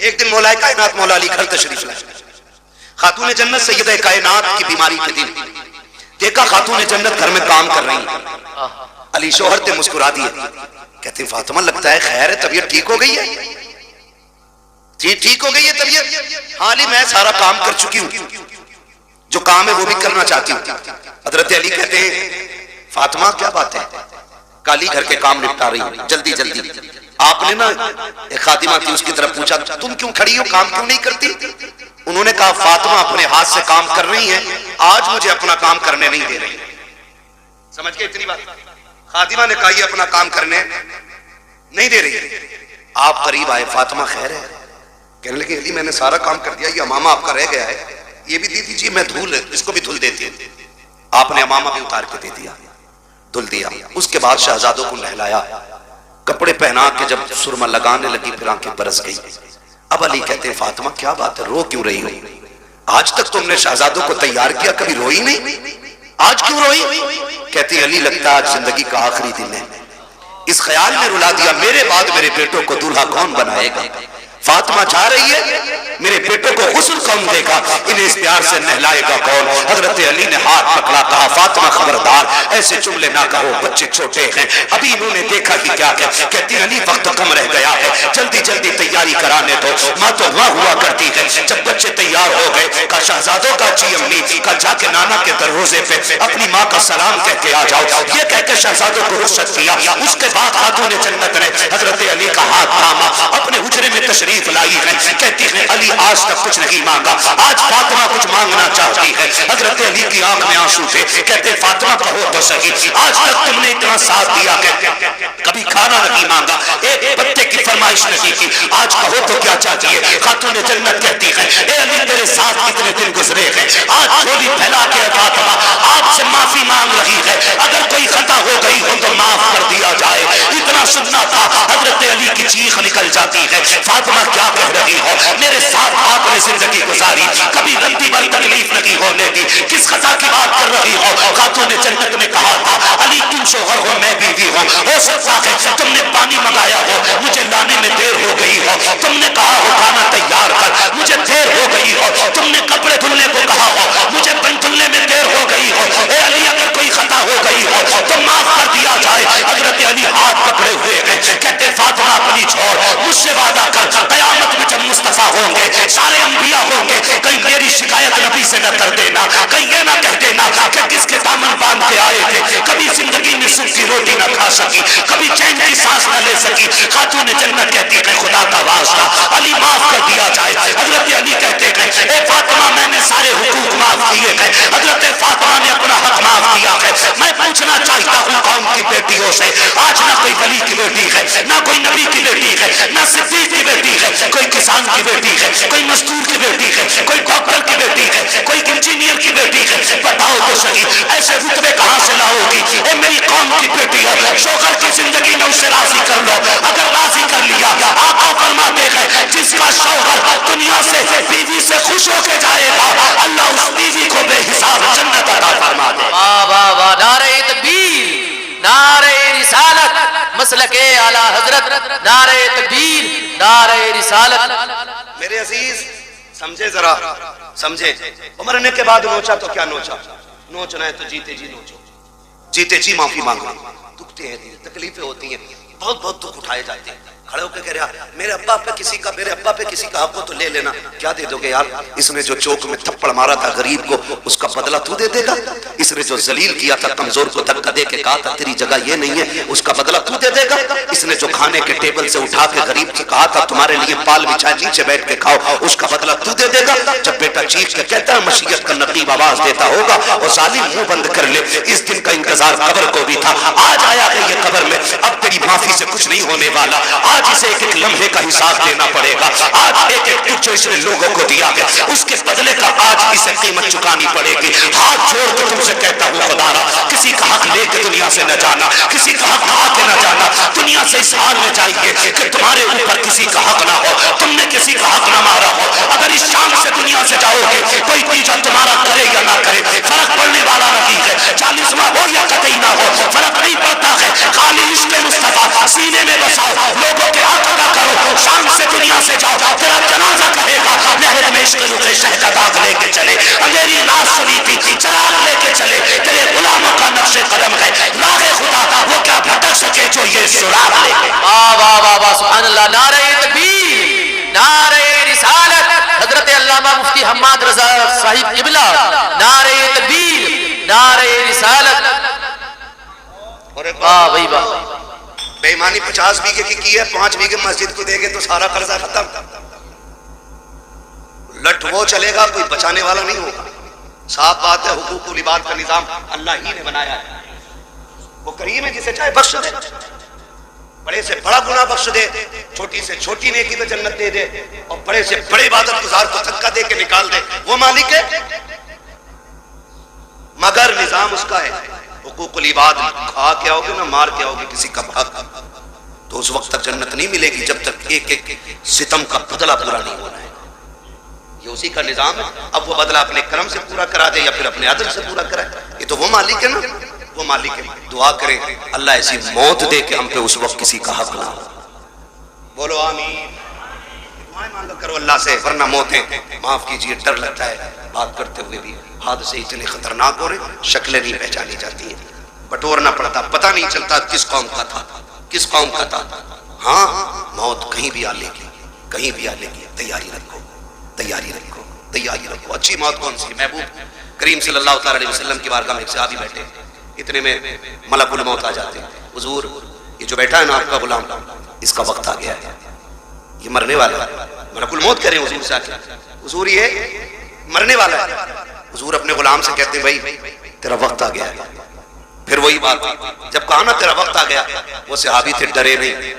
एक दिन मौलाए कायनात मौला अली घर तशरीफ लाए। खातून जन्नत सैयदा कायनात की बीमारी के दिन देखा खातून जन्नत घर में काम कर रही। अली शोहर से मुस्कुरा दिए, कहते फातिमा लगता है खैर है, तबीयत ठीक हो गई है? ठीक हो गई है तबीयत? हाँ अली मैं सारा काम कर चुकी हूँ, जो काम है वो भी करना चाहती हूँ। हजरत अली कहते हैं फातिमा क्या बात है? काली घर के काम निपटा रही हूँ जल्दी जल्दी। आपने ना एक खातिमा थी उसकी तरफ पूछा तुम क्यों खड़ी हो, काम क्यों नहीं करती? उन्होंने कहा फातिमा अपने हाथ से काम कर रही है, आज मुझे अपना काम करने नहीं दे रही। समझ के इतनी बात? फातिमा ने कहा ये अपना काम करने नहीं दे रही। आप करीब आए, फातिमा खैर है? कहने लगे अली मैंने सारा काम कर दिया, ये अमामा आपका रह गया है, ये भी दे दीजिए, मैं धूल इसको भी धुल देती हूँ। आपने अमामा भी उतार के दे दिया, धुल दिया। उसके बाद शहजादों को नहलाया, कपड़े पहना के जब सुरमा लगाने लगी फिर आंखें बरस गई। अब अली कहते हैं फातिमा क्या बात है, रो क्यों रही हो? आज तक तुमने शहजादों को तैयार किया, कभी रोई नहीं, आज क्यों रोई? कहती अली लगता है आज जिंदगी का आखिरी दिन है। इस ख्याल में रुला दिया मेरे बाद मेरे बेटों को दूल्हा कौन बनाएगा? फातिमा जा रही है, मेरे बेटों को गुस्ल कौन देगा, इन्हें इस प्यार से नहलाएगा कौन? हजरत अली ने हाथ पकड़ा, कहा फातिमा खबरदार ऐसे जुमले ना कहो, बच्चे छोटे हैं, अभी इन्होंने देखा कि क्या है। कहती अली वक्त कम रह गया है, जल्दी जल्दी तैयारी कराने दो। माँ तो वहां हुआ करती है, जब बच्चे तैयार हो गए का शहजादों का जी अम्मी का जाके नाना के दरवाजे पे अपनी माँ का सलाम कह के आ जाओ, ये कहकर शहजादों को रुखसत किया। उसके बाद खातून जन्नत ने हजरत अली का हाथ थामा, अपने हुजरे में तशरीफ लाई है। कहती है अली आज तक कुछ नहीं मांगा, आज फातिमा कुछ मांगना चाहती है। हजरत अली की आंख में आंसू थे, कहते फातिमा कहो तो सही, आज तक तुमने इतना साथ दिया है, कभी खाना नहीं मांगा, एक पत्ते की फरमाइश नहीं की, आज कहो तो क्या चाहती है? खातून जन्नत कहती है ए अली तेरे साथ कितने दिन गुजरे हैं, आज झोली फैला के फातिमा आपसे माफी मांग रही है, अगर कोई खता हो गई हो तो माफ कर दिया जाए। इतना सुनना था, हजरत अली की चीख निकल जाती है, फातिमा क्या कह रही हो, मेरे साथ आपने जिंदगी गुजारी, कभी रत्ती भर तकलीफ नहीं होने दी, किस खता की बात कर रही हो? खातून जन्नत ने कहा था अली तुम शोहर हो मैं बीवी हूँ, हो सकता है तुमने पानी मंगाया हो, मुझे लाने में देर हो गई हो, तुमने कहा हो खाना तैयार कर, मुझे देर हो गई हो, तुमने कपड़े धुलने को कहा हो, मुझे बन धुलने में देर हो गई हो, ए अली अगर कोई खता हो गई हो तो माफ कर दिया जाए। हजरत अली हाथ पकड़े हुए हैं, कहते फातिमा अपनी छोड़, मुझसे वादा कर कयामत में जब मुस्तफा होंगे, सारे अंबिया होंगे, कहीं मेरी शिकायत नबी से न कर देना, कहीं ये ना कह देना कि किसके दामन बांध के आए थे, कभी जिंदगी में सुख की रोटी न खा सकी, कभी चैन की सांस न ले सकी। खातून जन्नत कहती है खुदा का वास्ता अली माफ कर दिया जाए। हजरत अली कहते हैं ए फातिमा मैंने सारे हुकूक माफ किए हैं, हजरत फातिमा ने अपना हक माफ किया है। मैं पूछना चाहता हूँ कौम की बेटियों से, आज ना कोई वली की बेटी है, ना कोई नबी की बेटी है, ना सिद्दीक की बेटी है, कोई किसान की बेटी है, कोई मजदूर की बेटी है, कोई डॉक्टर की बेटी है, कोई इंजीनियर की बेटी है, बताओ तो सही ऐसे रुतबे कहां से लाओगी? ए मेरी कौम की बेटी है, शोहर की जिंदगी में उसे राजी कर लो, अगर राजी कर लिया आका फरमाते हैं जिसका शौहर दुनिया से बीवी से खुश होकर जाएगा अल्लाह उस बीवी को बेहिसाब जन्नत अता फरमा दे। वाह वाह वाह, नारे तकबीर, नारे रिसालत, मसलके आला हजरत, नारे तकबीर, नारे रिसालत। मेरे अजीज समझे जरा, समझे मरने के बाद नोचा तो क्या नोचा, नोचना है तो जीते जी नोचो, जीते जी माफी मांगो। दुखते हैं दिल, तकलीफें होती हैं, बहुत बहुत दुख उठाए जाते हैं, खड़े होकर कह रहा मेरे अब्बा पे किसी का, मेरे अब्बा पे किसी का हक हो तो ले लेना, क्या दे दोगे यार? इसने जो चौक में थप्पड़ मारा था गरीब को उसका बदला तू दे देगा? इसने जो जलील किया था कमजोर को धक्का दे के कहा था तेरी जगह ये नहीं है, उसका बदला तू दे देगा? इसने जो खाने के टेबल से उठा के गरीब से कहा था तुम्हारे लिए पाल बिछाए नीचे बैठ के खाओ, उसका बदला तू दे देगा? जब बेटा चीख के कहता है मशीयत का नकीब आवाज देता होगा और जालिम मुंह बंद कर ले, इस दिन का इंतजार कब्र को भी था, आज आया है ये कब्र में, अब तेरी माफी से कुछ नहीं होने वाला, आज इसे एक एक लम्हे का हिसाब देना पड़ेगा, आज एक एक जो इसने लोगों को दिया है उसके बदले का आज इसे कीमत चुकानी पड़ेगी। हाथ जोड़ के तुमसे कहता हूँ खुदारा किसी का हक लेके दुनिया से न जाना, किसी का हक आके न जाना, दुनिया से इस हाल में जाइए कि तुम्हारे ऊपर किसी का हक ना हो, तुमने किसी का हक ना मारा हो। अगर इस शाम से दुनिया से जाओगे कोई तीजा तुम्हारा करे या ना करे फर्क पड़ने वाला नहीं है, 40वां हो या कतई ना हो फर्क नहीं पड़ता है, खाली इश्क़ मुस्तफा सीने में बसाओ, लोगों के हक अदा करो, शाम से दुनिया से जाओ, तेरा इश्क रुखे शह का दाग लेके चले, अंधेरी नाच सुनी थी चराग लेके चले, तेरे गुलामों का नक्शे कदम है राहे खुदा का, वो क्या भटक सके जो ये सुराग लेके। वाह वाह वाह वाह, सुभान अल्लाह। नारे तकबीर, नारे रिसालत, हजरत अल्लामा मुफ्ती हम्माद रजा साहिब किबला, नारे तकबीर, नारे रिसालत। वाह भाई वाह। बेईमानी 50 बीघे की है, 5 बीघे मस्जिद को देंगे तो सारा कर्जा खत्म। लठ वो चलेगा, कोई बचाने वाला नहीं होगा। साफ बात है, हुकूकुल इबाद का निजाम अल्लाह ही ने बनाया है। वो करीम है जिसे चाहे बख्श दे, बड़े से बड़ा गुनाह बख्श दे, छोटी से छोटी नेकी पे जन्नत दे दे, और बड़े से बड़े इबादत गुजार को धक्का दे के निकाल दे। वो मालिक है, मगर निजाम उसका है। हुकूकुल इबाद खा के आओगे ना मार के आओगे किसी का हक, तो उस वक्त तक जन्नत नहीं मिलेगी जब तक एक एक सितम का बदला पूरा नहीं होना है। ये उसी का निजाम है। अब वो बदला अपने कर्म से पूरा करा दे या फिर अपने अदल से पूरा कराए, ये तो वो मालिक है ना, वो मालिक है। दुआ करें अल्लाह ऐसी मौत दे के हम पे उस वक्त किसी का हक ना हो। बोलो आमीन। दुआएं मांगा करो अल्लाह से, वरना मौतें माफ कीजिए डर लगता है बात करते हुए भी। हादसे इतने खतरनाक हो रहे, शक्लें नहीं पहचानी जाती है, बटोरना पड़ता, पता नहीं चलता किस कौम का था, किस कौम का था। हाँ, मौत कहीं भी आ लेगी, कहीं भी आ लेगी। तैयारी रखो, तैयारी रखो, तैयारी रखो। अच्छी मौत कौन सी? महबूब करीम सल्लल्लाहु अलैहि वसल्लम की बारगाह में एक सहाबी बैठे, इतने में मलकुल मौत आ जाते हैं। हुजूर, ये जो बैठा है ना आपका गुलाम, इसका वक्त आ गया है, ये मरने वाला है। मलकुल मौत कह रहे हैं हुजूर से आके, हुजूर ये मरने वाला है। हुजूर अपने गुलाम से कहते हैं भाई तेरा वक्त आ गया है। फिर वही बात, जब कहा ना तेरा वक्त आ गया, वो सहाबी थे डरे नहीं।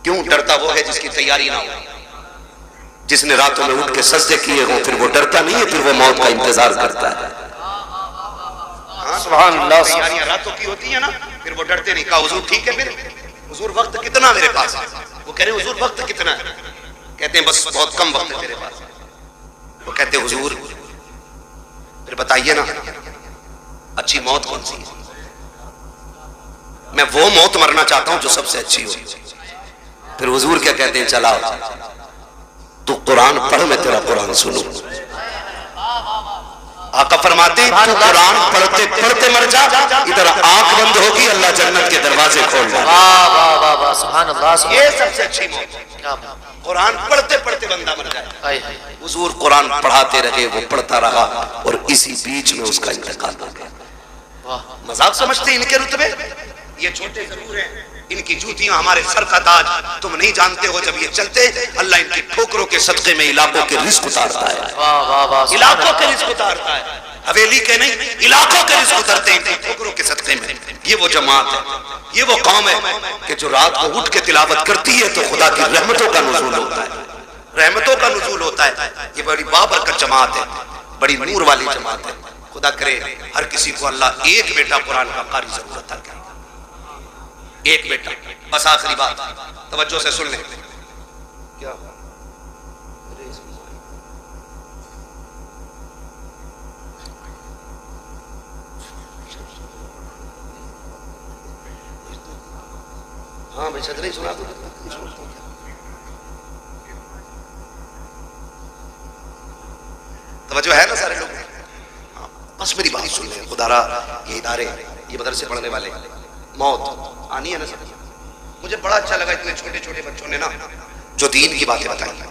क्यों डरता? वो है जिसकी तैयारी ना हो, जिसने रातों में उठ के सजदे किए हों, फिर वो डरता नहीं है, फिर वो मौत का इंतजार करता है। सुभान अल्लाह। तैयारियां रातों की होती है ना, फिर वो डरते नहीं। कहा हुजूर ठीक है, फिर हुजूर वक्त कितना मेरे पास है? वो कह रहे हुजूर वक्त कितना है? कहते हैं बस बहुत कम वक्त है तेरे पास। वो कहते हुजूर फिर बताइए ना अच्छी मौत कौन सी है? मैं वो मौत मरना चाहता हूं जो सबसे अच्छी हो। फिर हुजूर क्या कहते हैं, चलाओ तू कुरान पढ़, मैं तेरा कुरान सुनूं। आका फरमाते हैं तू कुरान पढ़ते पढ़ते मर जा, इधर आंख बंद होगी अल्लाह जन्नत के दरवाजे खोल देगा। वाह वाह वाह वाह, सुभान अल्लाह। ये सबसे अच्छी मौत, कुरान पढ़ते पढ़ते बंदा मर जाए। हुजूर कुरान पढ़ाते रहे, वो पढ़ता रहा, और इसी बीच में उसका इंतकाल हो गया। मजाक समझते इनके रुतबे? ये छोटे जरूर हैं, इनकी जूतियां हमारे सर का ताज। तुम नहीं जानते हो, जब ये चलते अल्लाह इनकी ठोकरों के सदके में इलाकों के रिस्क उतारता है। वाह वाह वाह, इलाकों के रिस्क उतारता है, हवेली के नहीं, इलाकों के रिस्क उतरते हैं इनकी ठोकरों के सदके में। ये वो जमात है, ये वो कौम है कि जो रात को उठ के तिलावत करती है तो खुदा की रहमतों का नुज़ूल होता है, रहमतों का नुज़ूल होता है। ये बड़ी बाबरकत जमात है, बड़ी नूर वाली जमात है। खुदा करे हर किसी को अल्लाह एक बेटा कुरान का कारी जरूर अता करे, एक बेटा। बस आखिरी बात तवज्जो से सुन लें। क्या हाँ भाई सदरी सुना दो। तवज्जो है ना सारे लोग? हाँ, बस मेरी बात सुन लें। खुदारा ये इदारे, ये मदरसे पढ़ने वाले, मौत आनी है ना सब। मुझे बड़ा अच्छा लगा इतने छोटे छोटे बच्चों ने ना जो दीन की बातें बताई।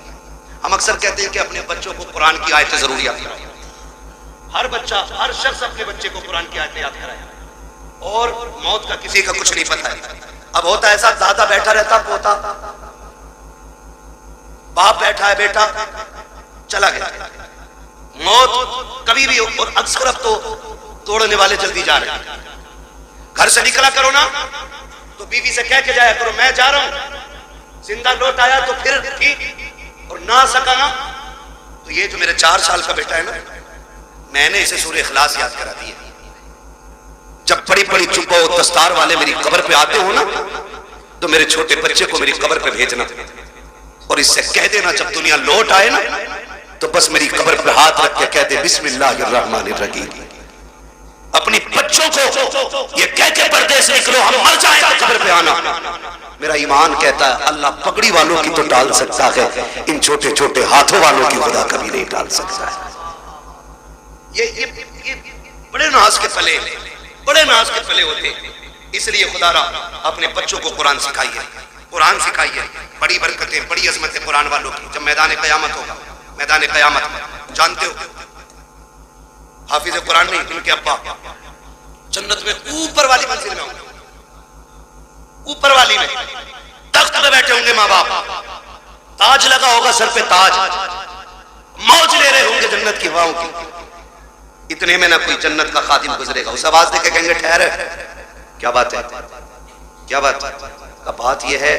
हम अक्सर कहते हैं कि अपने बच्चों को कुरान की आयतें जरूर याद कराएं। हर बच्चा, हर शख्स अपने बच्चे को कुरान की आयतें याद कराए। और मौत का किसी का कुछ नहीं पता है। अब होता ऐसा, दादा बैठा रहता, पोता, बाप बैठा है, बेटा चला गया। मौत कभी भी, और अक्सर अब तो तोड़ने वाले जल्दी जा रहे हैं। घर से निकला करो ना तो बीवी से कह के जाया करो मैं जा रहा हूं, जिंदा लौट आया तो फिर ठीक, और ना सका ना तो ये जो मेरे 4 साल का बेटा है ना, मैंने इसे सूरह इखलास याद करा दी है। जब बड़ी बड़ी चुप्पो दस्तार वाले मेरी कब्र पे आते हो ना, तो मेरे छोटे बच्चे को मेरी कब्र पे भेजना और इससे कह देना जब दुनिया लौट आए ना तो बस मेरी कब्र पे हाथ रख के कह दे बिस्मिल्लाहिर्रहमानिर्रहीम। अपनी बच्चों को ये कह के परदेश निकलो हम मर जाए तो कब्र पे आना, मेरा ईमान कहता है अल्लाह पगड़ी वालों की तो टाल सकता है, इन छोटे छोटे हाथों वालों की खुदा कभी नहीं टाल सकता है। ये बड़े नाज के पले, बड़े नाज के पले होते। इसलिए खुदारा अपने बच्चों को कुरान सिखाइए, कुरान सिखाइए। बड़ी बरकतें, बड़ी अजमतें कुरान वालों की। जब मैदान क़यामत होगा, मैदान क़यामत जानते हो, हाफिज कुरान नहीं, इनके अब्बा जन्नत में ऊपर वाली मंजिल में होंगे, ऊपर वाली में तख्त पे बैठे होंगे माँ बाप, ताज लगा होगा सर पे, ताज, मौज ले रहे होंगे जन्नत की हवाओं की। इतने में ना कोई जन्नत का खादिम गुजरेगा, उस आवाज देके कहेंगे ठहर, क्या बात है, क्या बात है? का बात यह है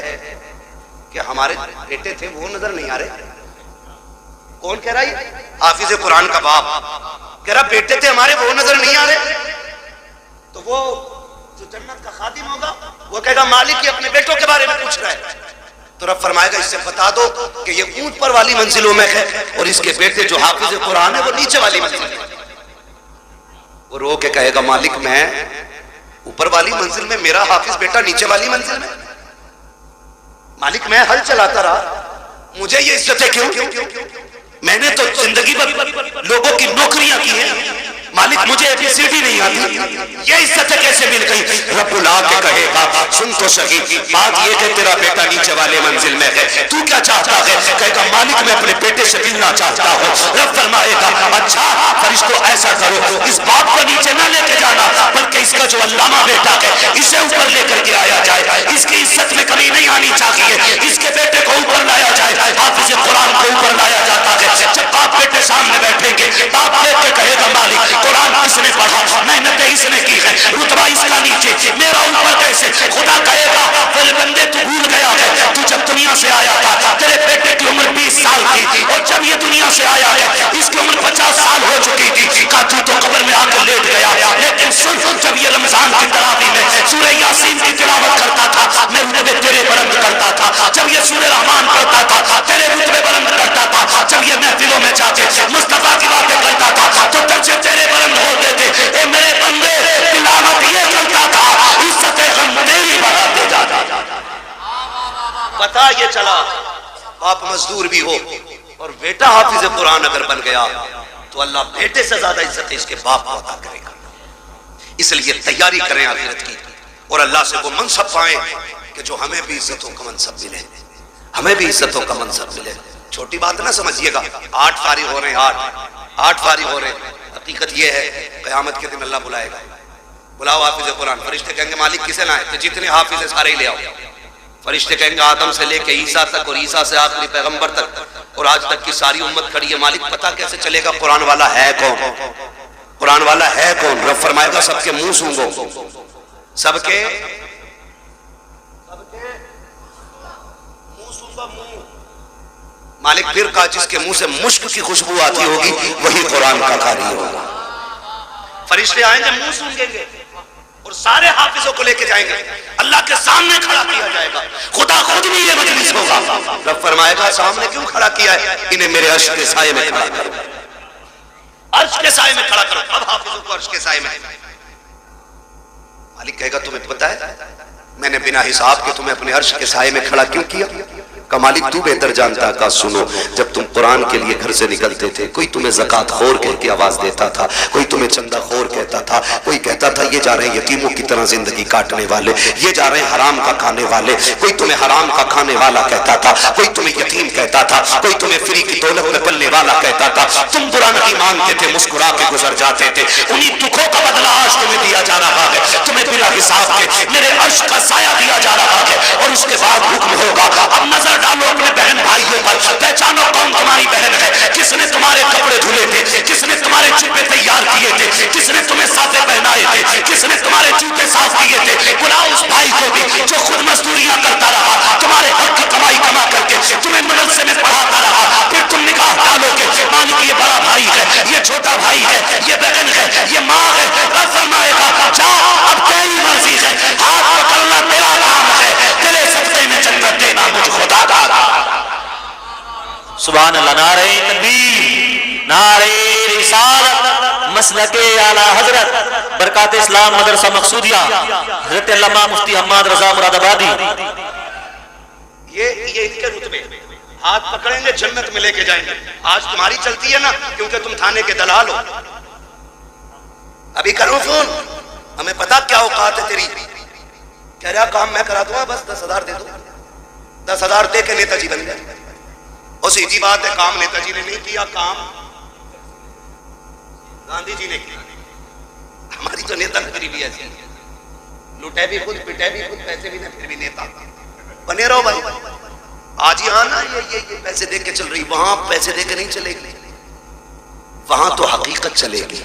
कि हमारे बेटे थे वो नजर नहीं आ रहे। कौन कह रहा है? हाफिज कुरान का बाप कह रहा बेटे थे हमारे वो नजर नहीं आ रहे। तो वो जो जन्नत का खादिम होगा वो कहेगा मालिक ये अपने बेटों के बारे में पूछ रहा है। तो रब फरमाएगा इससे बता दो कि ये ऊंच पर वाली मंजिलों में है और इसके बेटे जो हाफिज कुरान है वो नीचे वाली मंजिल में। वो रो के कहेगा मालिक मैं ऊपर वाली मंजिल में, मेरा हाफिज बेटा नीचे वाली मंजिल में। मालिक मैं हल चलाता रहा, मुझे ये इज्जतें क्यों? मैंने तो जिंदगी भर लोगों की नौकरियां की हैं, मालिक मुझे एबीसीडी नहीं आती, ये इज्जतें कैसे मिल गई? रब्बुल आके कहेगा सुन तो सही, बात ये कि तेरा बेटा नीचे वाले मंजिल में है, तू क्या चाहता है? कहेगा मालिक मैं अपने बेटे से मिलना चाहता हूँ। रब फरमाएगा अच्छा फरिश्तों ऐसा करो, इस बात को नीचे ना लेके जाना, बल्कि इसका जो अल्लामा बेटा है इसे ऊपर लेकर के आया जाए, इसकी इज्जत में कमी नहीं आनी चाहिए, इसके बेटे को ऊपर लाया जाए। हाफिज कुरान को ऊपर लाया जाता है। जब बाप बेटे सामने बैठेंगे, बाप देख के कहेगा मालिक कुरान किसने पढ़ा, मेहनत इसने की है, रुतबा इसका नीचे, मेरा ऊपर कैसे? खुदा कहेगा फिर बंदे तू भूल गया है, तू जब दुनिया से आया था तेरे बेटे की उम्र 20 साल थी और जब ये दुनिया से आया है इसकी उम्र 50 साल हो चुकी थी। का तू तो कब्र में आकर लेट गया, लेकिन सुन जब ये रमजान की तरावी में सूरह यासीन की तिलावत करता था मैं रुतबे तेरे बुलंद करता था, जब ये सूरह रहमान पढ़ता था तेरे रुतबे बुलंद करता था, जब ये महफिलों में जाके मुस्तफा की बातें करता था तो दर्जे तेरे बुलंद होते थे। ए मेरे बंदे तिलावत ये करता था, इज्जत हम तेरी बढ़ाते जाता था। पता ये चला बाप मजदूर भी हो और बेटा हाफिज कुरान अगर बन गया तो अल्लाह बेटे से ज्यादा इज्जत इसके बाप को अता करेगा। इसलिए तैयारी करें आखिरत की और अल्लाह से वो मनसब पाएं कि जो हमें भी इज्जतों का मनसब मिले, हमें भी इज्जतों का मनसब मिले। छोटी बात ना समझिएगा, 8 फारिग हो रहे हैं, 8 फारिग हो रहे हैं। हकीकत ये है क़यामत के दिन अल्लाह बुलाएगा, बुलाओ हाफिज कुरान। फरिश्ते कहेंगे मालिक किसे लाए? तो जितने हाफिज है सारे ले आओ। फरिश्ते कहेंगे आदम से लेके ईसा तक और ईसा से आखिरी पैगंबर तक और आज तक की सारी उम्मत खड़ी है। मालिक पता कैसे चलेगा कुरान वाला है कौन? कुरान वाला है कौन? रब फरमाएगा सबके मुंह सूंघो, सबके मुंह सूंघो, मुंह। मालिक फिर कहा जिसके मुंह से मुश्क की खुशबू आती होगी वही कुरान का कारी होगा। फरिश्ते आएंगे, मुंह सूंघेंगे और सारे हाफिजों को लेके जाएंगे, अल्लाह के सामने खड़ा किया जाएगा। खुदा खुद भी ये मजलिस होगा। रब फरमाएगा सामने क्यों खड़ा किया है? इन्हें मेरे अर्श के साए में खड़ा करो, अर्श के साए में खड़ा करो। अब हाफिजों को अर्श के साए में। मालिक कहेगा तुम्हें पता है मैंने बिना हिसाब के तुम्हें अपने अर्श के साए में खड़ा क्यों किया? का मालिक तू बेहतर जानता का। सुनो जब तुम कुरान के लिए घर से निकलते थे कोई तुम्हें ज़कात खोर कह के आवाज देता था, कोई तुम्हें चंदा खोर कहता था, कोई कहता था ये जा रहे हैं यतीमों की तरह जिंदगी काटने वाले, ये जा रहे हैं हराम का खाने वाले, कोई तुम्हें हराम का खाने वाला कहता था, कोई तुम्हें यतीम कहता था, कोई तुम्हें फ्री की दौलत में पलने वाला कहता था। तुम बुरा नहीं मानते थे, मुस्कुरा के गुजर जाते थे। उन्हीं दुखों का बदला आज तुम्हें दिया जा रहा है, तुम्हें बिना हिसाब के मेरे अर्श का साया दिया जा रहा है। और उसके बाद हुक्म होगा अब नजर डालो अपने बहन भाइयों पर, पहचानो कौन तुम्हारी बहन है, किसने तुम्हारे कपड़े धुले थे, किसने तुम्हारे जुब्बे तैयार किए थे, किसने तुम्हें साफे पहनाए थे, किसने तुम्हारे जूते साफ किए थे। बुलाओ उस भाई को भी जो खुद मजदूरियां करता रहा, तुम्हारे हक की कमाई कमा करके तुम्हें मदरसे में पढ़ाता रहा। फिर तुम निकाह डालोगे, मानो कि ये बड़ा भाई है, ये छोटा भाई है, ये बहन है, ये माँ है। फरमाएगा जा अब तेरी मर्जी है, हाथ पकड़ना तेरा काम है, तेरे सत्ते में जन्नत देना मुझ खुदा का। सुभान अल्लाह। नारे तकबीर, नारे रिसालत, मसलके आला हजरत बरकात इस्लाम मदरसा मकसूदिया हजरत अल्लामा मुफ्ती हम्माद रजा मुरादाबादी ये इनके रुतबे, हाथ पकड़ेंगे जन्नत में लेके जाएंगे। आज तुम्हारी चलती है ना क्योंकि तुम थाने के दलाल हो। अभी करो फोन, हमें पता क्या औकात है तेरी। कह रहा काम मैं करा दूंगा, बस 10,000 दे दो। 10,000 दे के नेताजी बन गए। और सीधी बात है, काम नेताजी ने नहीं किया, काम गांधी जी ने किया। हमारी तो नेतागिरी भी ऐसी, लुटे भी खुद, पिटे भी खुद, पैसे भी नहीं, फिर भी नेता बने रहो भाई। आज यहाँ ना ये पैसे दे के चल रही, वहां पैसे दे के नहीं चलेगी, वहां तो हकीकत चलेगी,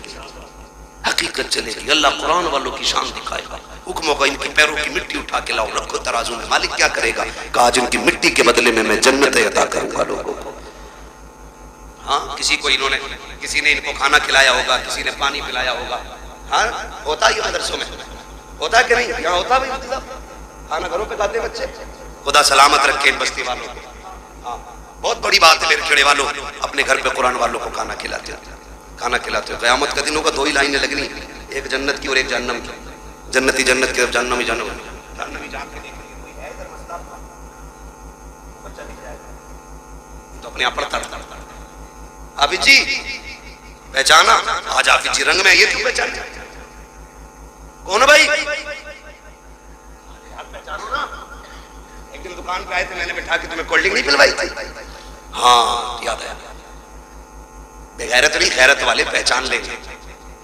हकीकत चलेगी। अल्लाह कुरान वालों की शान दिखाएगा। हुक्म होगा इनकी पैरों की मिट्टी उठा के लाओ, रखो तराजू में। मालिक क्या करेगा? कहा जिनकी मिट्टी के बदले में मैं जन्नत अता करूंगा लोगों को। हाँ, किसी ने इनको खाना खिलाया होगा, किसी ने पानी पिलाया होगा। हाँ, होता ही मदरसों में होता है कि नहीं? यहाँ होता भी खाना घरों पे खाते बच्चे। खुदा सलामत रखे इन बस्ती वालों को। हाँ, बहुत बड़ी बात है मेरे खेड़े वालों, अपने घर पे कुरान वालों को खाना खिलाते हो, खाना खिलाते हो। क़यामत का दिन होगा, 2 ही लाइनें लगनी, एक जन्नत की और एक जहन्नम की। जन्नती जन्नत की, जहन्नमी जहन्नमी। तो अपने आप पढ़ता हाफिज जी पहचाना, आज हाफिज जी रंग में, ये क्यों पहचाना? कौन है भाई? पहचानो ना। एक दिन दुकान पे आए थे, मैंने बिठा के तुम्हें कोल्ड ड्रिंक नहीं पिलवाई थी? हाँ याद आया। बेगैरत नहीं, खैरत वाले पहचान लेंगे,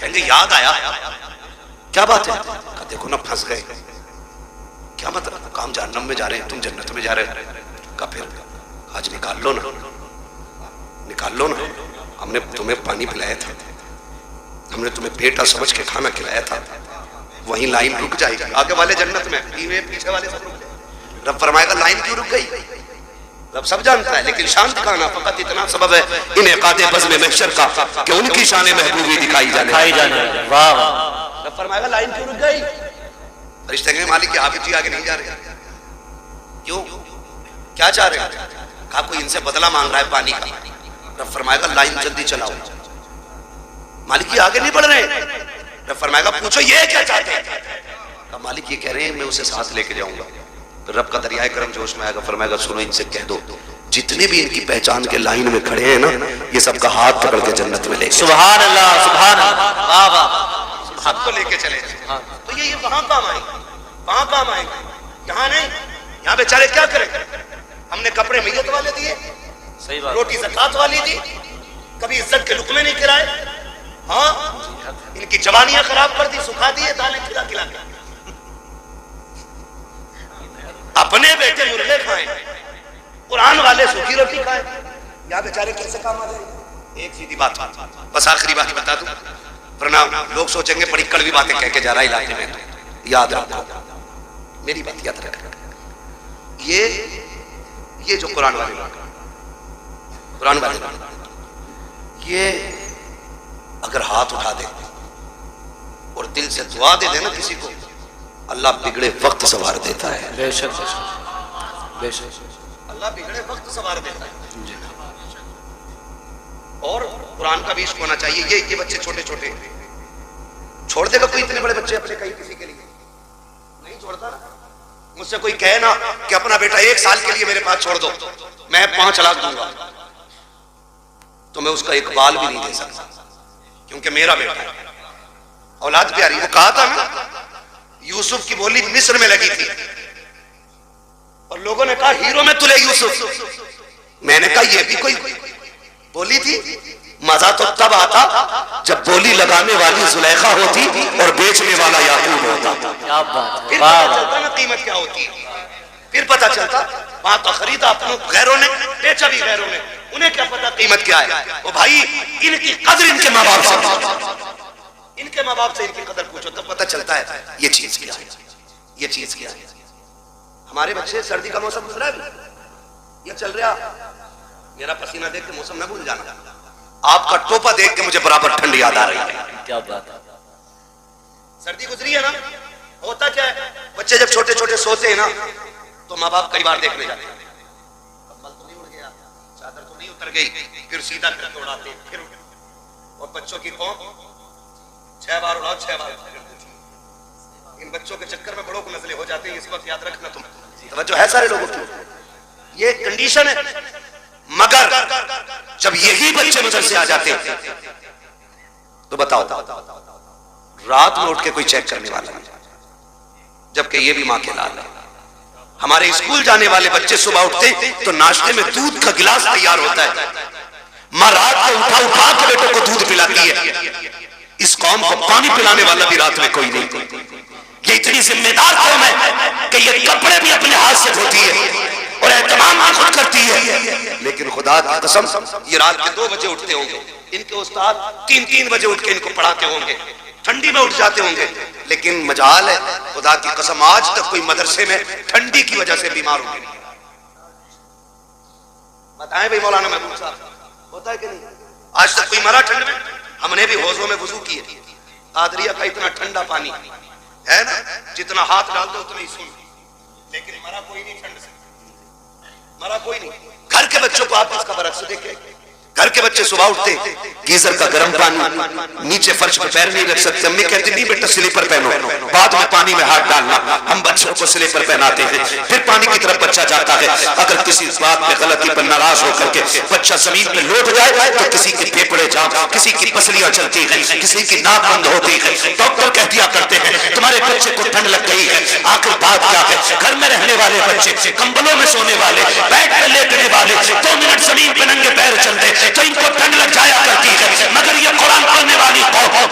कहेंगे याद आया। क्या बात है? देखो ना फंस गए। क्या मतलब? काम जहन्नम में जा रहे हैं, तुम जन्नत में जा रहे हो। का फिर आज निकाल लो ना, निकाल लो ना। हमने तुम्हें पानी पिलाया था, हमने तुम्हें बेटा समझ के खाना खिलाया था। वहीं लाइन रुक जाएगी, आगे वाले जन्नत में, पीछे वाले सब रुक जाए। रब फरमाएगा लाइन क्यों रुक गई? रब सब जानता है, लेकिन शान दिखाना फकत इतना सबब है इनेकादे बज़्म महशर का कि उनकी शान महबूबी दिखाई जाने। वाह वाह। रब फरमाएगा लाइन क्यों रुक गई? फरिश्ते कहेंगे मालिक के हाफिज जी आगे नहीं जा रहे। क्यों? क्या चाह रहे हैं? कहा कोई इनसे बदला मांग रहा है पानी का। रब फरमाएगा लाइन जल्दी चलाओ। मालिक ये आगे नहीं बढ़ रहे। रब फरमाएगा पूछो ये क्या चाहते हैं? मालिक ये कह रहे हैं मैं उसे साथ लेके जाऊंगा। तो रब का दरियाए करम जोश में आएगा, फरमाएगा सुनो इनसे कह दो जितने भी इनकी पहचान के लाइन में खड़े हैं ना, ये सबका हाथ पकड़ के जन्नत में ले। सुभान अल्लाह, सुभान अल्लाह, वाह वाह। सबको लेके चले। तो ये वहां काम आएंगे, वहां काम आएंगे, यहाँ नहीं। यहाँ बेचारे क्या करें? हमने कपड़े मैयत वाले दिए, सही बात, रोटी ज़कात वाली दी, कभी इज्जत के लुकमे नहीं खिलाए। हाँ, इनकी जवानियां खराब कर दी, सुखा दिए दालें खिला खिला के। अपने बेटे मुर्गे खाए, कुरान वाले सूखी रोटी खाए। यहाँ बेचारे कैसे काम आ जाएंगे? एक सीधी बात, बस आखिरी बात बता दूं, वरना लोग सोचेंगे बड़ी कड़वी बातें कह के जा रहा है इलाके में। तो याद रखो, मेरी बात याद रखो। ये जो कुरान वाले ये अगर हाथ उठा दे और दिल से दुआ दे देना किसी को, अल्लाह बिगड़े वक्त सवार देता है। बेशक बेशक, अल्लाह बिगड़े वक्त सवार देता है। और कुरान का भी इश्क होना चाहिए। ये बच्चे छोटे छोटे छोड़ देगा कोई इतने बड़े बच्चे अपने कहीं किसी के लिए नहीं छोड़ता ना। मुझसे कोई कहे ना कि अपना बेटा 1 साल के लिए मेरे पास छोड़ दो, मैं 5 लाख दूंगा, तो मैं उसका एक बाल भी नहीं दे सकता, क्योंकि मेरा बेटा है, औलाद प्यारी। वो कहा था ना, यूसुफ की बोली मिस्र में लगी थी और लोगों ने कहा हीरो में तुले यूसुफ। मैंने कहा ये भी कोई बोली थी? मजा तो तब आता जब बोली लगाने वाली जुलेखा होती और बेचने वाला याकूब होता। क्या बात है, फिर पता चलता ना कीमत क्या होती है। फिर पता चलता वहां तो खरीदा अपनों गैरों ने, बेचा भी गैरों ने, उन्हें क्या पता कीमत क्या है। वो भाई इनकी कदर इनके माँ बाप से, इनके माँ बाप से इनकी कदर पूछो तो पता चलता है ये चीज क्या है, ये चीज क्या है। हमारे बच्चे, सर्दी का मौसम गुजरा है, ये चल रहा, मेरा पसीना देख के मौसम न भूल जाना, आपका टोपा देख के मुझे बराबर ठंड याद आ रही है। क्या बात है, सर्दी गुजरी है ना। होता क्या है, बच्चे जब छोटे छोटे सोते हैं ना तो माँ बाप कई बार देखने जाते हैं, कंबल तो नहीं उड़ गया, चादर तो नहीं उतर गई, फिर सीधा करके उड़ाते हैं, फिर और बच्चों की कौम 6 बार उड़ाओ 6 बार। इन बच्चों के चक्कर में बड़ों को नजले हो जाते हैं। इस वक्त याद रखना तुम, तवज्जो है सारे लोगों की। ये कंडीशन है। मगर जब यही बच्चे मदरसे आ जाते तो बताओ, रात में उठ के कोई चेक करने वाला नहीं, जबकि ये भी मां के लाल है। हमारे स्कूल जाने वाले बच्चे सुबह उठते तो नाश्ते में दूध का गिलास तैयार होता है, मां रात को उठा उठा के बेटों को दूध पिलाती है। इस कौम को पानी पिलाने वाला भी रात में कोई नहीं। ये इतनी जिम्मेदार कौम है कि ये कपड़े भी अपने हाथ से धोती है और एहतमाम भी खुद करती है। लेकिन खुदा की कसम, ये रात के 2 बजे उठते होंगे, इनके उस्ताद 3-3 बजे उठ के इनको पढ़ाते होंगे, ठंडी में उठ जाते होंगे। लेकिन मजाल है, खुदा की कसम, आज तक कोई मदरसे में ठंडी की वजह से बीमार हो गए। बताएं भाई मौलाना महबूब साहब, होता है कि नहीं? आज तक कोई मरा ठंड में? हमने भी हौजों में वुजू किए। कादरिया का इतना ठंडा पानी है ना, जितना हाथ डाल दो उतना ही सुन, लेकिन मरा कोई नहीं ठंड से, मरा कोई नहीं। घर के बच्चों को आप इसका बरक्स देखें, घर के बच्चे सुबह उठते गीजर का गर्म पानी, नीचे फर्श पे पैर नहीं रख सकते। अम्मी कहती नहीं बेटा स्लीपर पहनो, बाद में पानी में हाथ डालना। हम बच्चों को स्लीपर पहनाते हैं, फिर पानी की तरफ बच्चा जाता है। अगर किसी बात में गलती पर नाराज होकर के बच्चा जमीन पे लौट जाए तो किसी के फेफड़े जाम, किसी की पसलियां चलती हैं, किसी की नाक बंद होती है। डॉक्टर कह दिया करते हैं तुम्हारे बच्चे को ठंड लग गई है। आखिर बात क्या है? घर में रहने वाले बच्चे, कंबलों में सोने वाले, बेड पे लेटने वाले, 2 मिनट जमीन पे नंगे पैर चलते तो इनको ठंड लग जाया करती है। मगर ये कुरान पढ़ने वाली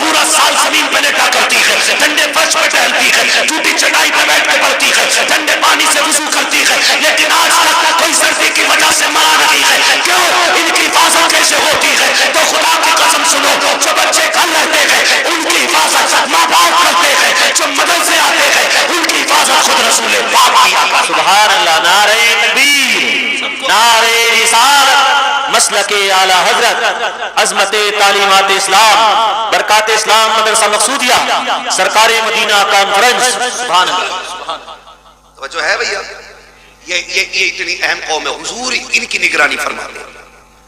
पूरा साल जमीन पे लेटा करती है, ठंडे फर्श पे टहलती है, टूटी चटाई पे बैठ के पढ़ती है, ठंडे पानी से वुजू करती है, लेकिन आज तक कोई सर्दी की वजह से मरा नहीं है। क्यों? इनकी हिफाजत कैसे होती है? तो खुदा की कसम सुनो, जो बच्चे घर रहते हैं उनकी हिफाजत माँ बाप करते हैं, जो मदरसे आते हैं उनकी हिफाजत खुद रसूल पाक किया। सुभान अल्लाह। नारे तकबीर, नारे रिसालत, मसलके आला हजरत, अजमते तालीमात इस्लाम, बरकात इस्लाम मदरसा मकसूदिया, सरकारे मदीना कॉन्फ्रेंस। सुभान अल्लाह। तो जो है भैया, ये इतनी अहम कौम है, हुजूर इनकी निगरानी फरमाते हैं,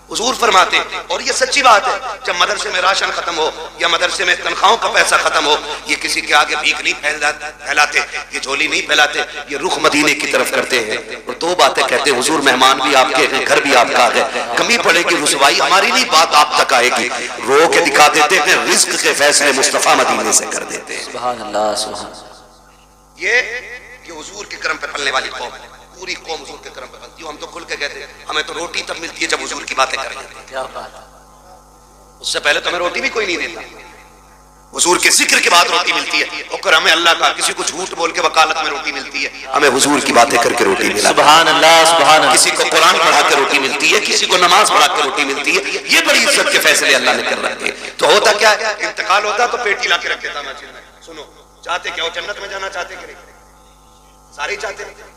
हुजूर फरमाते हैं। और ये सच्ची बात है, जब मदरसे में राशन खत्म हो या मदरसे में तनख्वाहों का पैसा खत्म हो, ये किसी के आगे भीख नहीं फैलाते, ये झोली नहीं फैलाते, ये रुख मदीने की तरफ करते हैं और 2 बातें कहते हैं, हुजूर मेहमान भी आपके हैं, घर भी आपका है, कमी पड़ेगी रुसवाई हमारी नहीं, बात आप तक आएगी। रो के दिखा देते हैं, रिज्क के फैसले मुस्तफा मदीने से कर देते हैं। सुभान अल्लाह, सुभान। ये हुजूर के करम पे पलने वाली कौम है, पूरी कौम हुजूर के करम पे पलती है। हम तो खुल के कहते हैं हमें तो रोटी तब मिलती है जब हुजूर की बातें करेंगे। क्या बात है? उससे पहले तो हमें रोटी भी कोई नहीं देता, हुजूर के जिक्र के बाद रोटी मिलती है। और हमें अल्लाह का, किसी को झूठ बोल के वकालत में रोटी मिलती है, हमें हुजूर की बातें करके रोटी मिला। सुभान अल्लाह, सुभान अल्लाह। किसी को कुरान पढ़ा के रोटी मिलती है, किसी को नमाज पढ़ा के रोटी मिलती है। ये बड़ी इज्जत के फैसले अल्लाह ने कर रखे हैं। तो होता क्या है, इंतकाल होता तो पेटी ला के रख देता। सुनो, चाहते क्या हो? जन्नत में जाना चाहते कि नहीं? सारे चाहते हैं,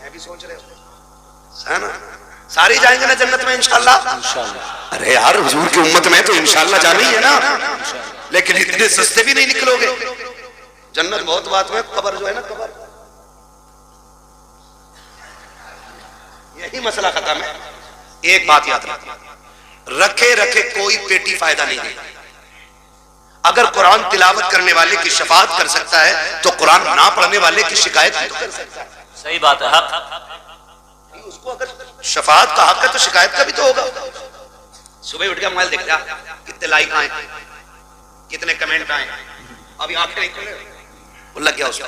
भी सोच रहे हो है ना? सारे जाएंगे ना जन्नत में इंशाअल्लाह। अरे यार, हुजूर की उम्मत में तो इंशाअल्लाह जाना ही है ना, लेकिन इतने सस्ते भी नहीं निकलोगे। जन्नत बहुत बात में, कब्र जो है ना, कब्र, यही मसला खत्म है। एक बात याद रखे रखे कोई पेटी फायदा नहीं देगा। अगर कुरान तिलावत करने वाले की शफाअत कर सकता है तो कुरान ना पढ़ने वाले की शिकायत भी तो कर सकता है। सही बात है, हक। उसको अगर शफाअत का हक है तो शिकायत का भी तो होगा। सुबह उठ के मोबाइल देख रहा, कितने लाइक आए, कितने कमेंट आए, अभी आंखें नहीं खोले, वो लग गया उसको।